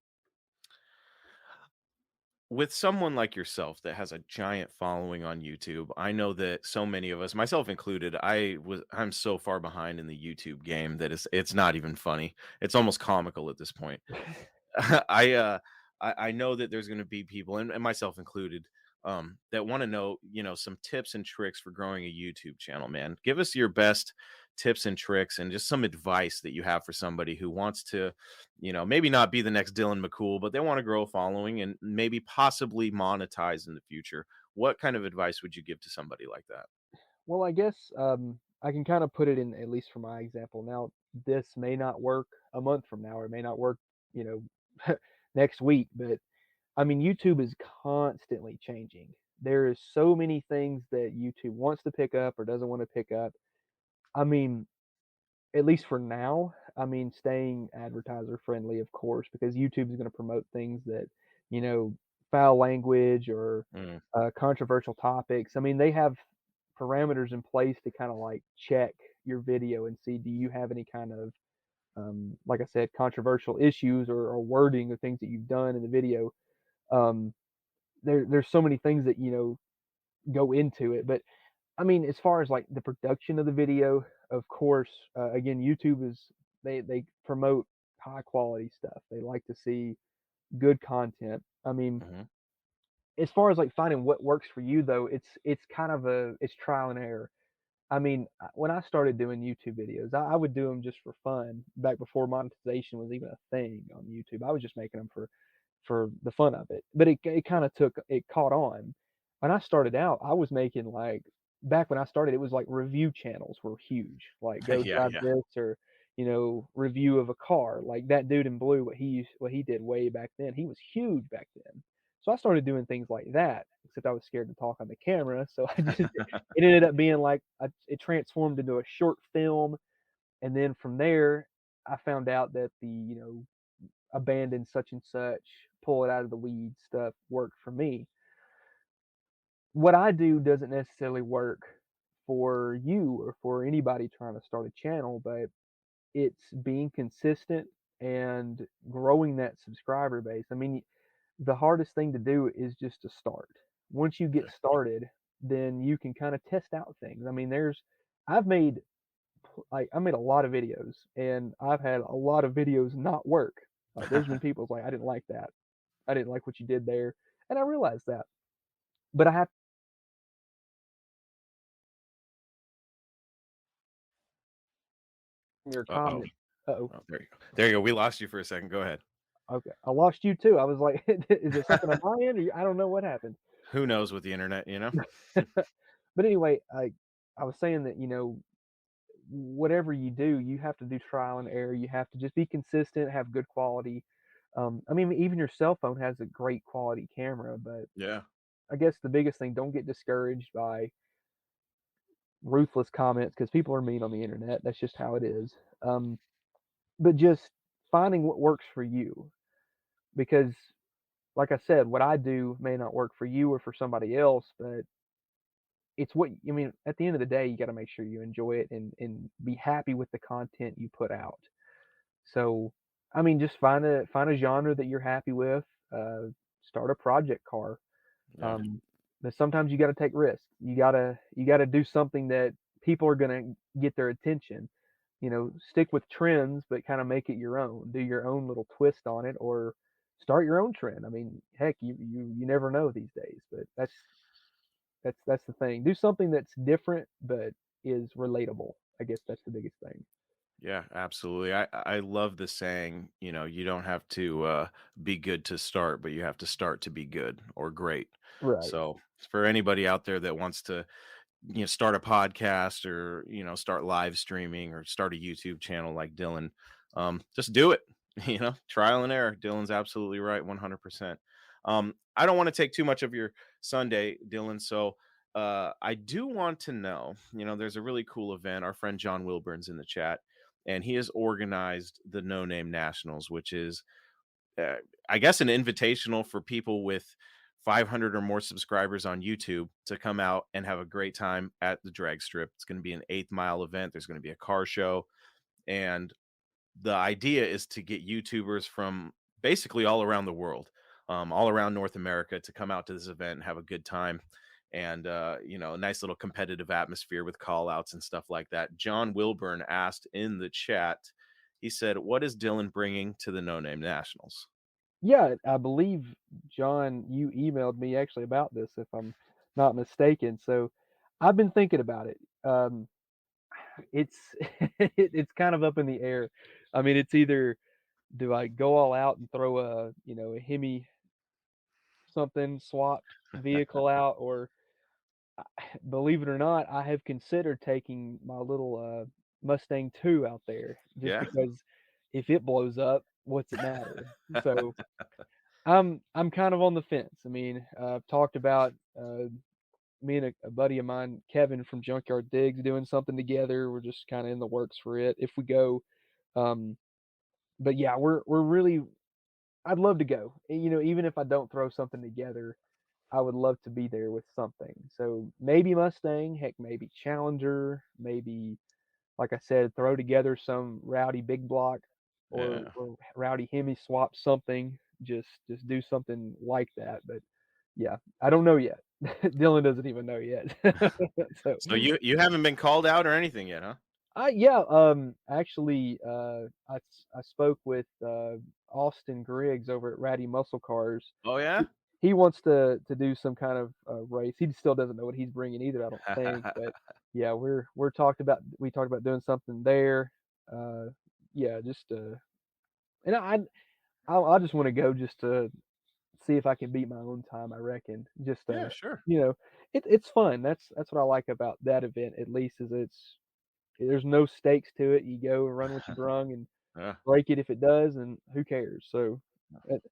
With someone like yourself that has a giant following on YouTube, I know that so many of us, myself included, I'm so far behind in the YouTube game that it's not even funny. It's almost comical at this point. I uh I know that there's gonna be people and myself included that want to know, some tips and tricks for growing a YouTube channel, man. Give us your best tips and tricks and just some advice that you have for somebody who wants to, maybe not be the next Dylan McCool, but they want to grow a following and maybe possibly monetize in the future. What kind of advice would you give to somebody like that? Well, I guess, I can kinda put it in at least for my example. Now, this may not work a month from now, or it may not work, you know, next week, but, I mean, YouTube is constantly changing. There is so many things that YouTube wants to pick up or doesn't wanna pick up. I mean, at least for now, I mean, staying advertiser friendly, of course, because YouTube is gonna promote things that, you know, foul language or, Mm, controversial topics. I mean, they have parameters in place to kinda, like, check your video and see, do you have any kind of, like I said, controversial issues or wording or things that you've done in the video. Um, there's so many things that, go into it, but I mean, as far as, like, the production of the video, of course, again, YouTube is they promote high quality stuff. They like to see good content. I mean, mhm, as far as, like, finding what works for you, though, it's kind of it's trial and error. I mean, when I started doing YouTube videos, I would do them just for fun back before monetization was even a thing on YouTube. I was just making them for the fun of it. But it kind of it caught on. When I started out, I was making like back when I started, it was like review channels were huge, like go Yeah, drive yeah. this or review of a car. Like that dude in blue, what he did way back then, he was huge back then. So I started doing things like that, except I was scared to talk on the camera. So I just it ended up being like it transformed into a short film, and then from there, I found out that the abandon such and such, pull it out of the weeds stuff worked for me. What I do doesn't necessarily work for you or for anybody trying to start a channel, but it's being consistent and growing that subscriber base. I mean, the hardest thing to do is just to start. Once you get Yeah. started, then you can kind of test out things. I mean, I've made I made a lot of videos and I've had a lot of videos not work. There's been people like, I didn't like that. I didn't like what you did there. And I realized that. But I have your Uh-oh. comment. Uh-oh. Oh, there you go. There you go. We lost you for a second. Go ahead. Okay. I lost you too. I was like, is it something on my end? I don't know what happened. Who knows with the internet, you know? But anyway, I was saying that, whatever you do, you have to do trial and error. You have to just be consistent, have good quality. I mean, even your cell phone has a great quality camera, but Yeah. I guess the biggest thing, don't get discouraged by ruthless comments because people are mean on the internet. That's just how it is. Um, but just finding what works for you because, like I said, what I do may not work for you or for somebody else, but it's what I mean. At the end of the day, you got to make sure you enjoy it and be happy with the content you put out. So, I mean, just find a genre that you're happy with. Uh, Start a project car. Yeah. Um, but sometimes you got to take risks. You gotta do something that people are gonna get their attention. Stick with trends, but kind of make it your own. Do your own little twist on it, or start your own trend. I mean, heck, you never know these days. But that's the thing. Do something that's different, but is relatable. I guess that's the biggest thing. Yeah, absolutely. I love the saying, you don't have to be good to start, but you have to start to be good or great. Right. So for anybody out there that wants to start a podcast or start live streaming or start a YouTube channel like Dylan, just do it. Trial and error. Dylan's absolutely right, 100%. I don't want to take too much of your Sunday, Dylan, so I do want to know, there's a really cool event. Our friend John Wilburn's in the chat, and he has organized the No Name Nationals, which is uh, I guess an invitational for people with 500 or more subscribers on YouTube to come out and have a great time at the drag strip. It's going to be an 8th Mile event. There's going to be a car show, and the idea is to get YouTubers from basically all around the world, all around North America, to come out to this event and have a good time. And a nice little competitive atmosphere with call outs and stuff like that. John Wilburn asked in the chat, he said, "What is Dylan bringing to the No Name Nationals?" Yeah, I believe, John, you emailed me actually about this, if I'm not mistaken. So I've been thinking about it. It's it's kind of up in the air. I mean, it's either do I go all out and throw a Hemi something swapped vehicle out, or believe it or not, I have considered taking my little Mustang 2 out there just Yeah. because if it blows up, what's it matter? So I'm kind of on the fence. I mean, I've talked about me and a buddy of mine, Kevin from Junkyard Digs, doing something together. We're just kind of in the works for it if we go. Um, but yeah, we're really. I'd love to go. Even if I don't throw something together, I would love to be there with something. So maybe Mustang, heck, maybe Challenger, maybe like I said, throw together some rowdy big block Yeah. or rowdy Hemi swap something. Just do something like that. But yeah, I don't know yet. Dylan doesn't even know yet. So So you haven't been called out or anything yet, huh? yeah, actually, I spoke with Austin Griggs over at Ratty Muscle Cars. Oh yeah? he wants to do some kind of, race. He still doesn't know what he's bringing either, I don't think, but, yeah, we talked about doing something there. Uh, yeah, just, and I just wanna go just to see if I can beat my own time, I reckon. Just, Yeah, sure. you know, it's fun. That's what I like about that event, at least, is there's no stakes to it. You go and run what you brung and Yeah, break it if it does, and who cares? So, that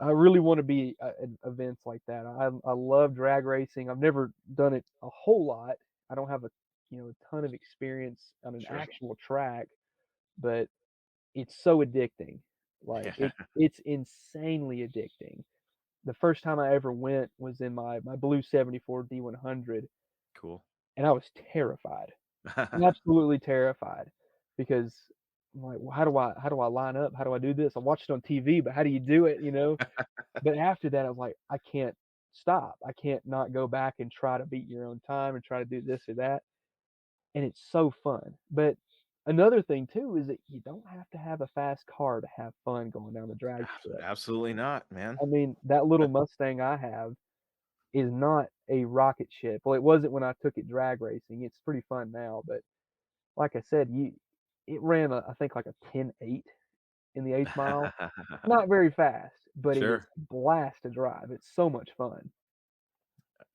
I really wanna be at events like that. I love drag racing. I've never done it a whole lot. I don't have a ton of experience on an sure. actual track, but it's so addicting. Like, Yeah, it's insanely addicting. The first time I ever went was in my blue '74 D100, cool. and I was terrified, absolutely terrified, because I'm like, "Well, how do I line up? How do I do this? I watched it on TV, but how do you do it?" You know? But after that, I was like, "I can't stop. I can't not go back and try to beat your own time and try to do this or that." And it's so fun. But another thing too is that you don't have to have a fast car to have fun going down the drag strip. Absolutely not, man. I mean, that little Mustang I have is not a rocket ship. Well, it wasn't when I took it drag racing. It's pretty fun now, but like I said, you it ran I think like a 10.8 in the 8th mile. Not very fast, but it is Sure. a blast to drive. It's so much fun.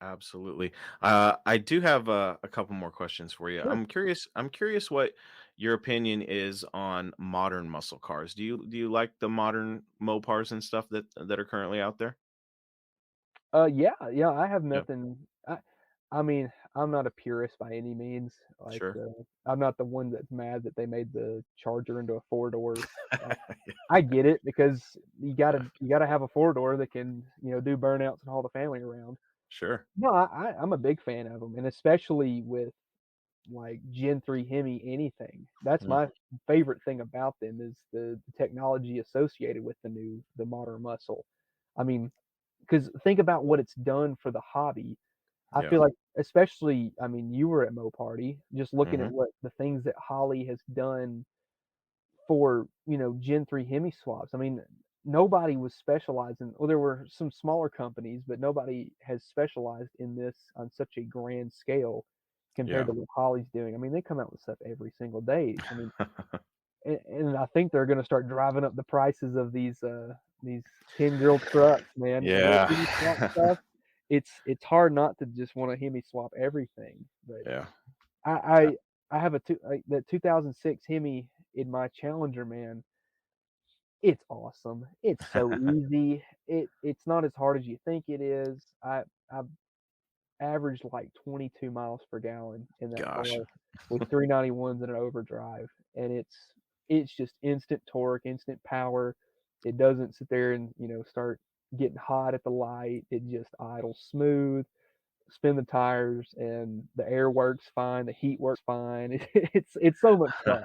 Absolutely. I do have a couple more questions for you. Sure. I'm curious what your opinion is on modern muscle cars. Do you like the modern Mopars and stuff that are currently out there? Yeah, yeah, I have Yeah. nothing I mean, I'm not a purist by any means, like, Sure. I'm not the one that's mad that they made the Charger into a four-door. uh, I get it because Yeah. you gotta have a four-door that can, do burnouts and haul the family around. Sure. No, I'm a big fan of them, and especially with, like, Gen 3 Hemi anything. That's Mm, my favorite thing about them is the technology associated with the modern muscle. I mean, because think about what it's done for the hobby. I yeah. feel like especially I mean, you were at Mo Party, just looking at Hmm. what the things that Holly has done for, Gen 3 Hemi swaps. I mean, nobody was specializing well, there were some smaller companies, but nobody has specialized in this on such a grand scale compared Yeah. to what Holly's doing. I mean, they come out with stuff every single day. I mean, and I think they're gonna start driving up the prices of these 10-girl trucks, man. The Yeah. Hemi swap stuff, it's hard not to just wanna Hemi swap everything, but Yeah. I Uh, I I have that 2006 Hemi in my Challenger, man. It's awesome. It's so easy. It's not as hard as you think it is. I've averaged like 22 miles per gallon in that car Gosh. with 391s and an overdrive, and it's just instant torque, instant power. It doesn't sit there and, start getting hot at the light. It just idles smooth, spin the tires, and the air works fine, the heat works fine. It's so much fun.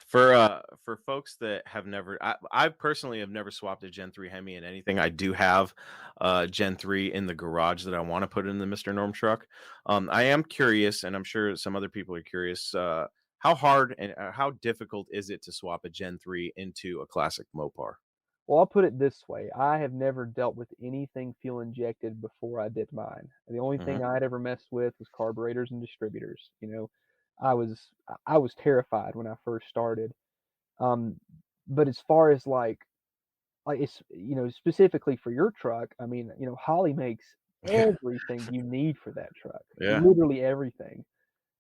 For folks that have never I personally have never swapped a Gen 3 Hemi in anything. I do have Gen 3 in the garage that I want to put in the Mr. Norm truck. I am curious, and I'm sure some other people are curious, how hard and how difficult is it to swap a Gen 3 into a classic Mopar? Well, I'll put it this way, I have never dealt with anything fuel injected before I did mine. The only Hmm. thing I'd ever messed with was carburetors and distributors. I was terrified when I first started. Um, but as far as like it's specifically for your truck, I mean, Holly makes Yeah. everything you need for that truck, Yeah. literally everything.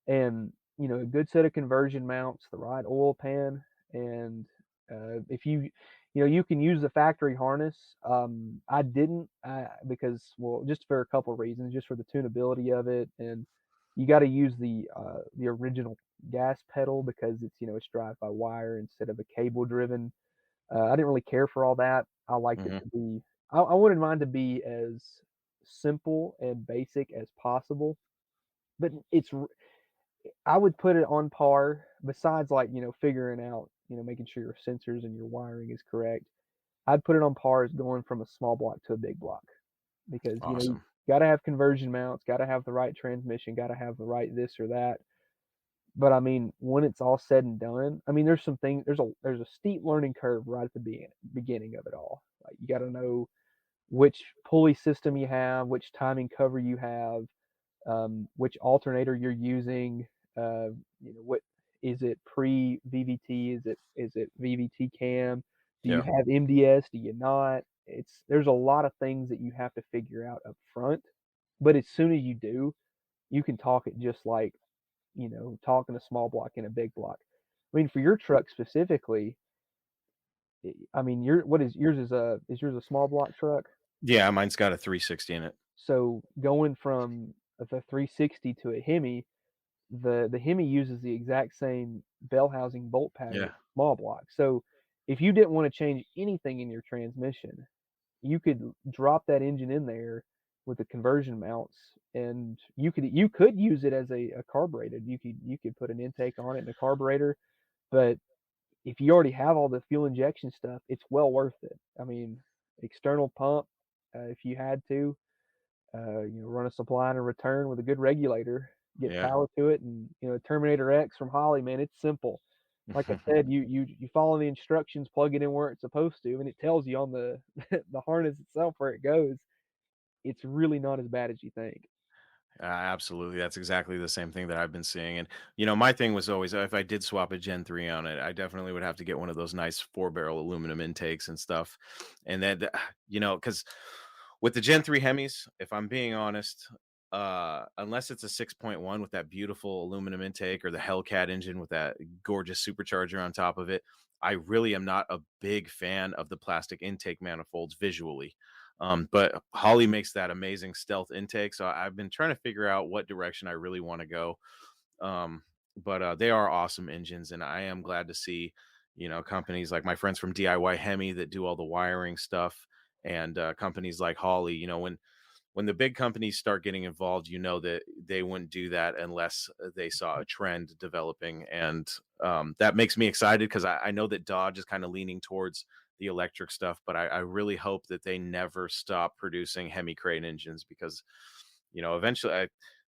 And a good set of conversion mounts, the right oil pan, and if you can use the factory harness. I didn't because, well, just for a couple of reasons, just for the tunability of it, and you got to use the original gas pedal because it's drive by wire instead of a cable driven. I didn't really care for all that. I liked it Hmm. to be. I wanted mine to be as simple and basic as possible, but I would put it on par besides, like, figuring out, making sure your sensors and your wiring is correct. I'd put it on par as going from a small block to a big block because, you Awesome. gotta have conversion mounts, gotta have the right transmission, gotta have the right this or that. But I mean, when it's all said and done, I mean, there's a steep learning curve right at the beginning of it all. Like, you gotta know which pulley system you have, which timing cover you have, which alternator you're using, what is it pre-VVT? Is it VVT cam? Do you Yeah. have MDS? Do you not? There's a lot of things that you have to figure out up front, but as soon as you do, you can talk it just like, talking a small block in a big block. I mean, for your truck specifically, I mean, is yours a small block truck? Yeah, mine's got a 360 in it. So going from the 360 to a Hemi, the Hemi uses the exact same bell housing bolt pattern as Yeah. a small block. So if you didn't want to change anything in your transmission, you could drop that engine in there with the conversion mounts, and you could use it as a carburetor. You could put an intake on it and a carburetor, but if you already have all the fuel injection stuff, it's well worth it. I mean, external pump, if you had to, run a supply and a return with a good regulator, get Yeah. power to it, and Terminator X from Holly, man, it's simple. Like I said, you follow the instructions, plug it in where it's supposed to, and it tells you on the the harness itself where it goes. It's really not as bad as you think. Absolutely. That's exactly the same thing that I've been seeing. And, my thing was always if I did swap a Gen 3 on it, I definitely would have to get one of those nice 4 barrel aluminum intakes and stuff. And then, because with the Gen 3 Hemis, if I'm being honest, unless it's a 6.1 with that beautiful aluminum intake or the Hellcat engine with that gorgeous supercharger on top of it, I really am not a big fan of the plastic intake manifolds visually. But Holly makes that amazing stealth intake, so I've been trying to figure out what direction I really want to go. Um, but they are awesome engines, and I am glad to see, companies like my friends from DIY Hemi that do all the wiring stuff, and companies like Holly. When the big companies start getting involved, that they wouldn't do that unless they saw a trend developing, and that makes me excited because I know that Dodge is kind of leaning towards the electric stuff, but I really hope that they never stop producing Hemi crane engines because, eventually,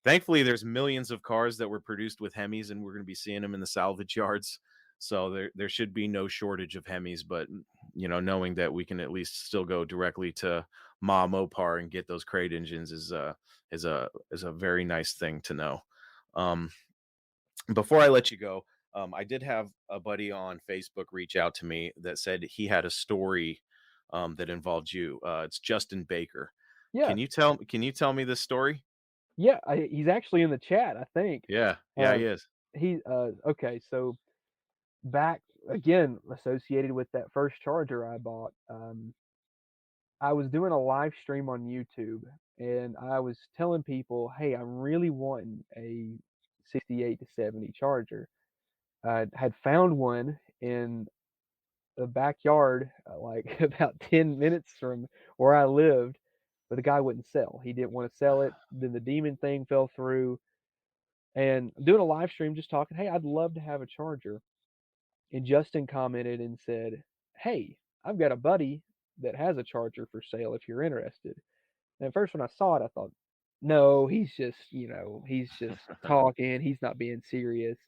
thankfully, there's millions of cars that were produced with Hemis, and we're going to be seeing them in the salvage yards. So there should be no shortage of Hemis, but knowing that we can at least still go directly to Mopar and get those crate engines is a very nice thing to know. Um, Before I let you go, I did have a buddy on Facebook reach out to me that said he had a story that involved you. It's Justin Baker. Yeah, Can you tell me this story? yeah, he's actually in the chat, I think. Yeah, yeah, Uh, he is. okay, so back again associated with that first charger I bought. I was doing a live stream on YouTube and I was telling people, "Hey, I'm really wanting a 68 to 70 charger." I had found one in the backyard, like about 10 minutes from where I lived, but the guy wouldn't sell. He didn't want to sell it. Then the demon thing fell through, and I'm doing a live stream just talking, "Hey, I'd love to have a charger." And Justin commented and said, "Hey, I've got a buddy that has a charger for sale if you're interested." And at first when I saw it, I thought, "No, he's just talking, he's not being serious."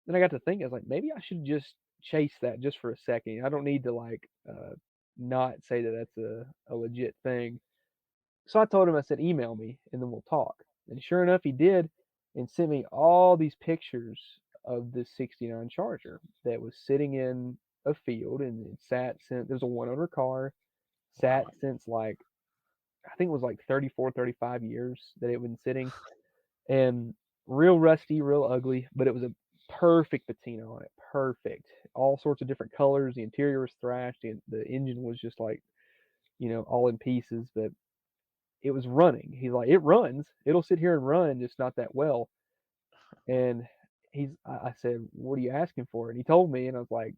Then I got to thinking, I was like, "Maybe I should just chase that just for a second. I don't need to, like, not say that that's a legit thing." So I told him, I said, "Email me, and then we'll talk." And sure enough, he did, and sent me all these pictures of this '69 Charger that was sitting in a field, and it sat since there's a one-owner car, Wow. sat since, like, I think it was, like, 34, 35 years that it had been sitting, and real rusty, real ugly, but it was a perfect patina on it, perfect. All sorts of different colors, the interior was thrashed, and the engine was just, like, all in pieces, but it was running. He's like, "It runs. It'll sit here and run, just not that well." And I said, "What are you asking for?" And he told me, and I was like,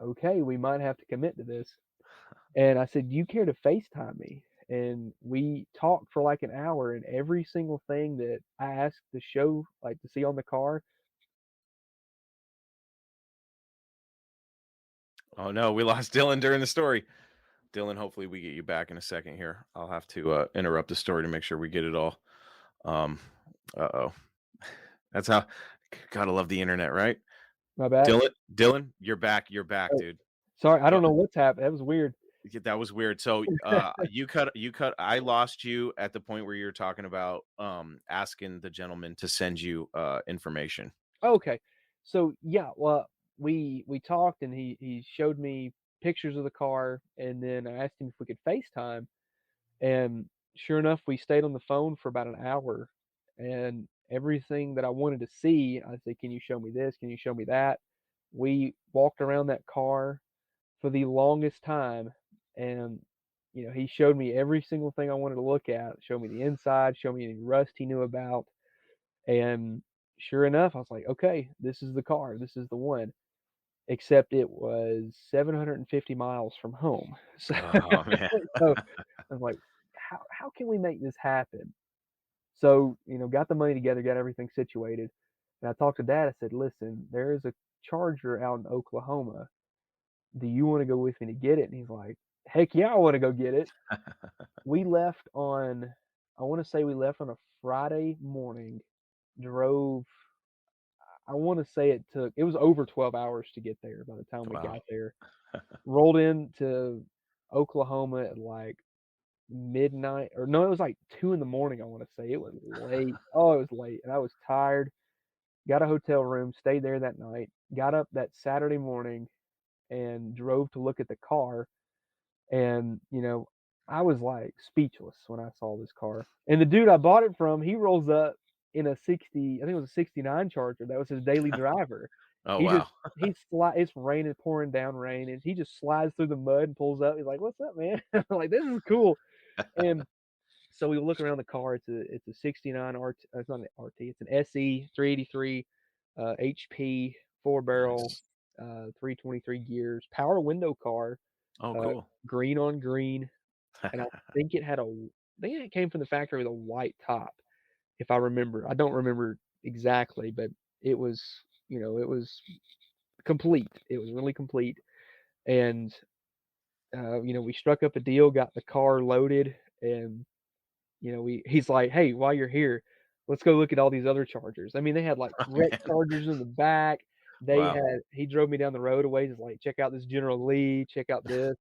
"Okay, we might have to commit to this." And I said, "Do you care to FaceTime me?" And we talked for like an hour, and every single thing that I asked to show, like to see on the car. Oh no, we lost Dylan during the story. Dylan, hopefully we get you back in a second here. I'll have to interrupt the story to make sure we get it all. Um, uh-oh. That's how gotta love the internet, right? My bad. Dylan, you're back. You're back, Oh, dude. sorry, I Go don't know what's happened. That was weird. Yeah, that was weird. So, you cut I lost you at the point where you were talking about, asking the gentleman to send you, information. Okay. So, yeah, well, we talked and he showed me pictures of the car, and then I asked him if we could FaceTime, and sure enough, we stayed on the phone for about an hour, and everything that I wanted to see, I said, "Can you show me this? Can you show me that?" We walked around that car for the longest time, and, he showed me every single thing I wanted to look at, showed me the inside, showed me any rust he knew about, and sure enough, I was like, "Okay, this is the car, this is the one." Except it was 750 miles from home. So Oh, man. so I was like, "How can we make this happen?" So, got the money together, got everything situated, and I talked to dad, I said, "Listen, there is a charger out in Oklahoma. Do you wanna go with me to get it?" And he's like, "Heck yeah, I wanna go get it." We left on I wanna say we left on a Friday morning, drove I wanna say it was over 12 hours to get there by the time we Wow. got there. Rolled into Oklahoma at, like, midnight, or no, it was, like, 2 in the morning, I wanna say. It was late. Oh, it was late, and I was tired. Got a hotel room, stayed there that night, got up that Saturday morning, and drove to look at the car. And, I was, like, speechless when I saw this car. And the dude I bought it from, he rolls up in a 60, I think it was a '69 Charger, that was his daily driver. Oh, He just wow. it's raining, pouring down rain, and he just slides through the mud and pulls up. He's like, "What's up, man?" I'm like, "This is cool." And so we look around the car, it's a '69 RT, it's not an RT, it's an SE 383, HP, 4-barrel, Nice. 323 gears, power window car, Oh, uh, cool. green on green, and I think it came from the factory with a white top, if I remember. I don't remember exactly, but it was, it was complete. It was really complete, and, we struck up a deal, got the car loaded, and, he's like, "Hey, while you're here, let's go look at all these other chargers." I mean, they had, like, Oh, wreck man. chargers in the back. Wow. He drove me down the road a ways, he's like, "Check out this General Lee, check out this."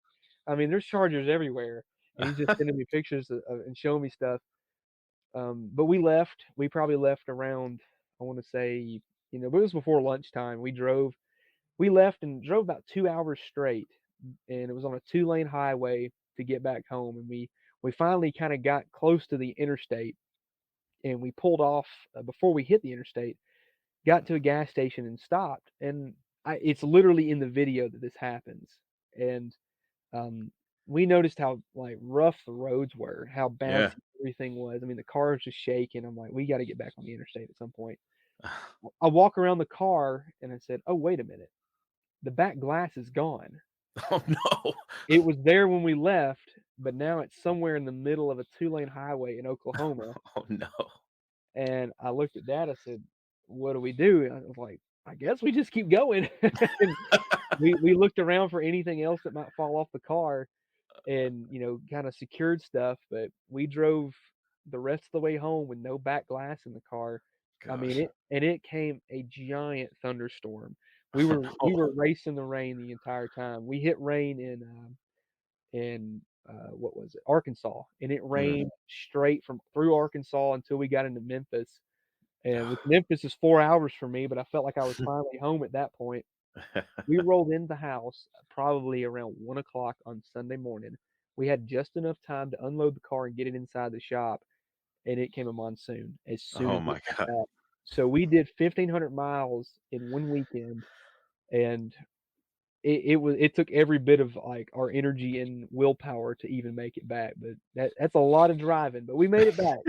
I mean, there's chargers everywhere, and he's just sending me pictures and showing me stuff. But we left. We probably left around, I wanna say, but it was before lunchtime. We left and drove about 2 hours straight, and it was on a two-lane highway to get back home, and we finally kinda got close to the interstate, and we pulled off, before we hit the interstate, got to a gas station and stopped, and it's literally in the video that this happens, and, um, we noticed how, like, rough the roads were, how Yeah. bouncy everything was. I mean, the car was just shaking. I'm like, "We gotta get back on the interstate at some point." I walk around the car and I said, "Oh, wait a minute. The back glass is gone." Oh, no. It was there when we left, but now it's somewhere in the middle of a two-lane highway in Oklahoma, Oh, no. and I looked at dad, I said, "What do we do?" And I was like, "I guess we just keep going." And we looked around for anything else that might fall off the car, and, kinda secured stuff, but we drove the rest of the way home with no back glass in the car. I mean, Gosh. it came a giant thunderstorm. Oh, We no. were racing the rain the entire time. We hit rain what was it? Arkansas, and it Mm. rained straight from through Arkansas until we got into Memphis, and which Memphis is 4 hours from me, but I felt like I was finally home at that point. We rolled in the house probably around 1 o'clock on Sunday morning. We had just enough time to unload the car and get it inside the shop, and it came a monsoon as soon Oh, as we my got god. back. So we did 1,500 miles in 1 weekend, and it took every bit of, like, our energy and willpower to even make it back, but that's a lot of driving, but we made it back.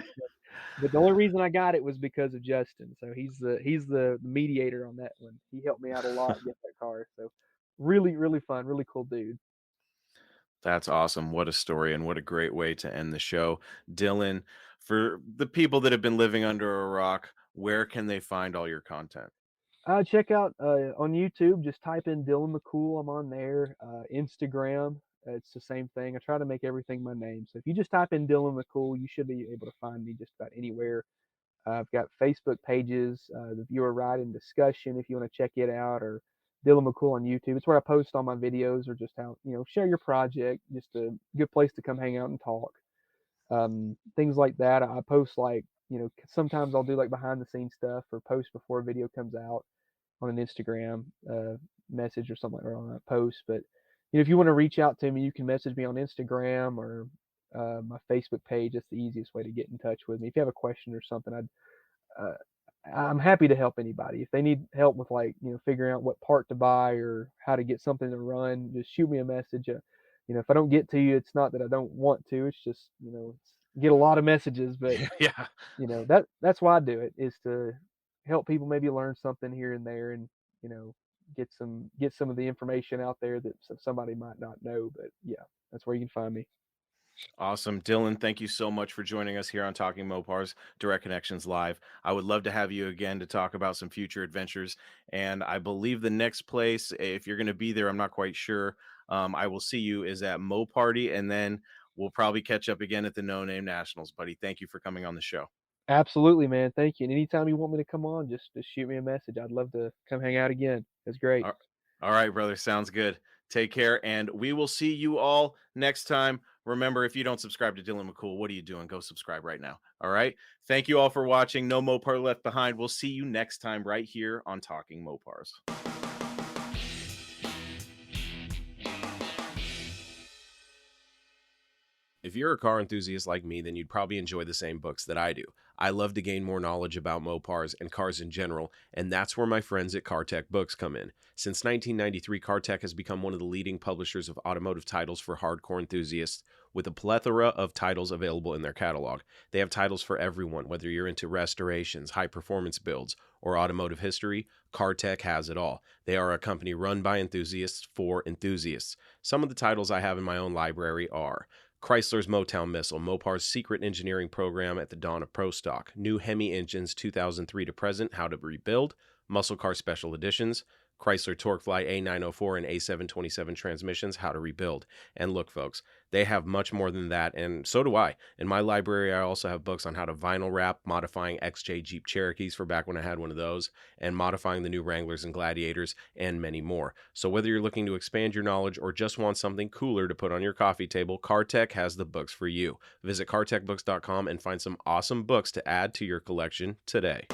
But the only reason I got it was because of Justin, so he's the mediator on that one. He helped me out a lot get that car, so really, really fun, really cool dude. That's awesome. What a story and what a great way to end the show. Dylan, for the people that have been living under a rock, where can they find all your content? Check out, on YouTube, just type in Dylan McCool, I'm on there. Instagram, it's the same thing. I try to make everything my name, so if you just type in Dylan McCool, you should be able to find me just about anywhere. I've got Facebook pages, the Viewer Ride in Discussion if you wanna check it out, or Dylan McCool on YouTube. It's where I post all my videos or just how, share your project, just a good place to come hang out and talk. Things like that. I post like, sometimes I'll do like behind the scenes stuff or post before a video comes out on an Instagram message or something or on a post. But if you want to reach out to me, you can message me on Instagram or my Facebook page. That's the easiest way to get in touch with me. If you have a question or something, uh, I'm happy to help anybody. If they need help with like, figuring out what part to buy or how to get something to run, just shoot me a message. If I don't get to you, it's not that I don't want to. It's just, get a lot of messages, but Yeah. that's why I do it, is to help people maybe learn something here and there, and you know get some of the information out there that somebody might not know. But yeah, that's where you can find me. Awesome. Dylan, thank you so much for joining us here on Talking Mopars Direct Connections Live. I would love to have you again to talk about some future adventures. And I believe the next place, if you're going to be there, I'm not quite sure. I will see you is at Mo Party, and then we'll probably catch up again at the No Name Nationals, buddy. Thank you for coming on the show. Absolutely, man. Thank you. And anytime you want me to come on, just shoot me a message. I'd love to come hang out again. It's great. All all right, brother. Sounds good. Take care, and we will see you all next time. Remember, if you don't subscribe to Dylan McCool, what are you doing? Go subscribe right now. All right. Thank you all for watching. No Mopar left behind. We'll see you next time right here on Talking Mopars. If you're a car enthusiast like me, then you'd probably enjoy the same books that I do. I love to gain more knowledge about Mopars and cars in general, and that's where my friends at CarTech Books come in. Since 1993, CarTech has become one of the leading publishers of automotive titles for hardcore enthusiasts, with a plethora of titles available in their catalog. They have titles for everyone, whether you're into restorations, high-performance builds, or automotive history. CarTech has it all. They are a company run by enthusiasts for enthusiasts. Some of the titles I have in my own library are Chrysler's Motown Missile, Mopar's secret engineering program at the dawn of Pro Stock, new Hemi engines 2003 to present, how to rebuild, muscle car special editions, Chrysler TorqueFly A904 and A727 transmissions, how to rebuild. And look, folks, they have much more than that, and so do I. In my library, I also have books on how to vinyl wrap, modifying XJ Jeep Cherokees for back when I had one of those, and modifying the new Wranglers and Gladiators, and many more. So whether you're looking to expand your knowledge or just want something cooler to put on your coffee table, CarTech has the books for you. Visit cartechbooks.com and find some awesome books to add to your collection today.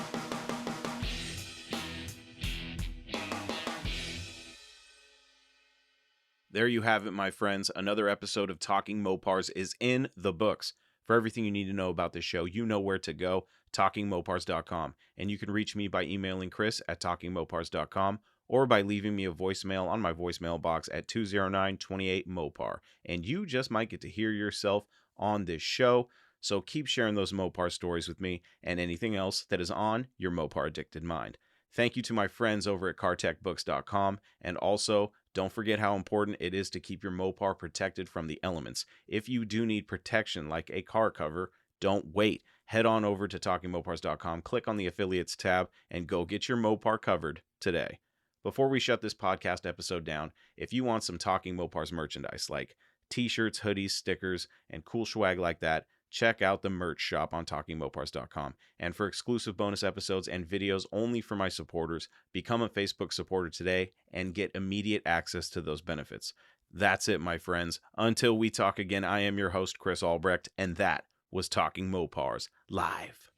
There you have it, my friends. Another episode of Talking Mopars is in the books. For everything you need to know about this show, you know where to go, talkingmopars.com. And you can reach me by emailing Chris at talkingmopars.com or by leaving me a voicemail on my voicemail box at 209-28-MOPAR. And you just might get to hear yourself on this show. So keep sharing those Mopar stories with me and anything else that is on your Mopar addicted mind. Thank you to my friends over at cartechbooks.com, and also don't forget how important it is to keep your Mopar protected from the elements. If you do need protection like a car cover, don't wait. Head on over to talkingmopars.com, click on the affiliates tab, and go get your Mopar covered today. Before we shut this podcast episode down, if you want some Talking Mopars merchandise like t-shirts, hoodies, stickers, and cool swag like that, check out the merch shop on talkingmopars.com. And for exclusive bonus episodes and videos only for my supporters, become a Facebook supporter today and get immediate access to those benefits. That's it, my friends. Until we talk again, I am your host, Chris Albrecht, and that was Talking Mopars Live.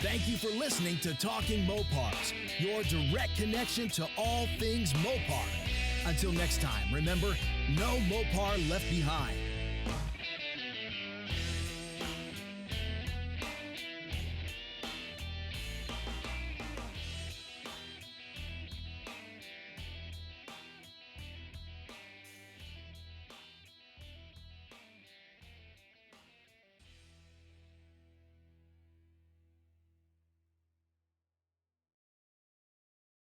Thank you for listening to Talking Mopars, your direct connection to all things Mopar. Until next time, remember, no Mopar left behind.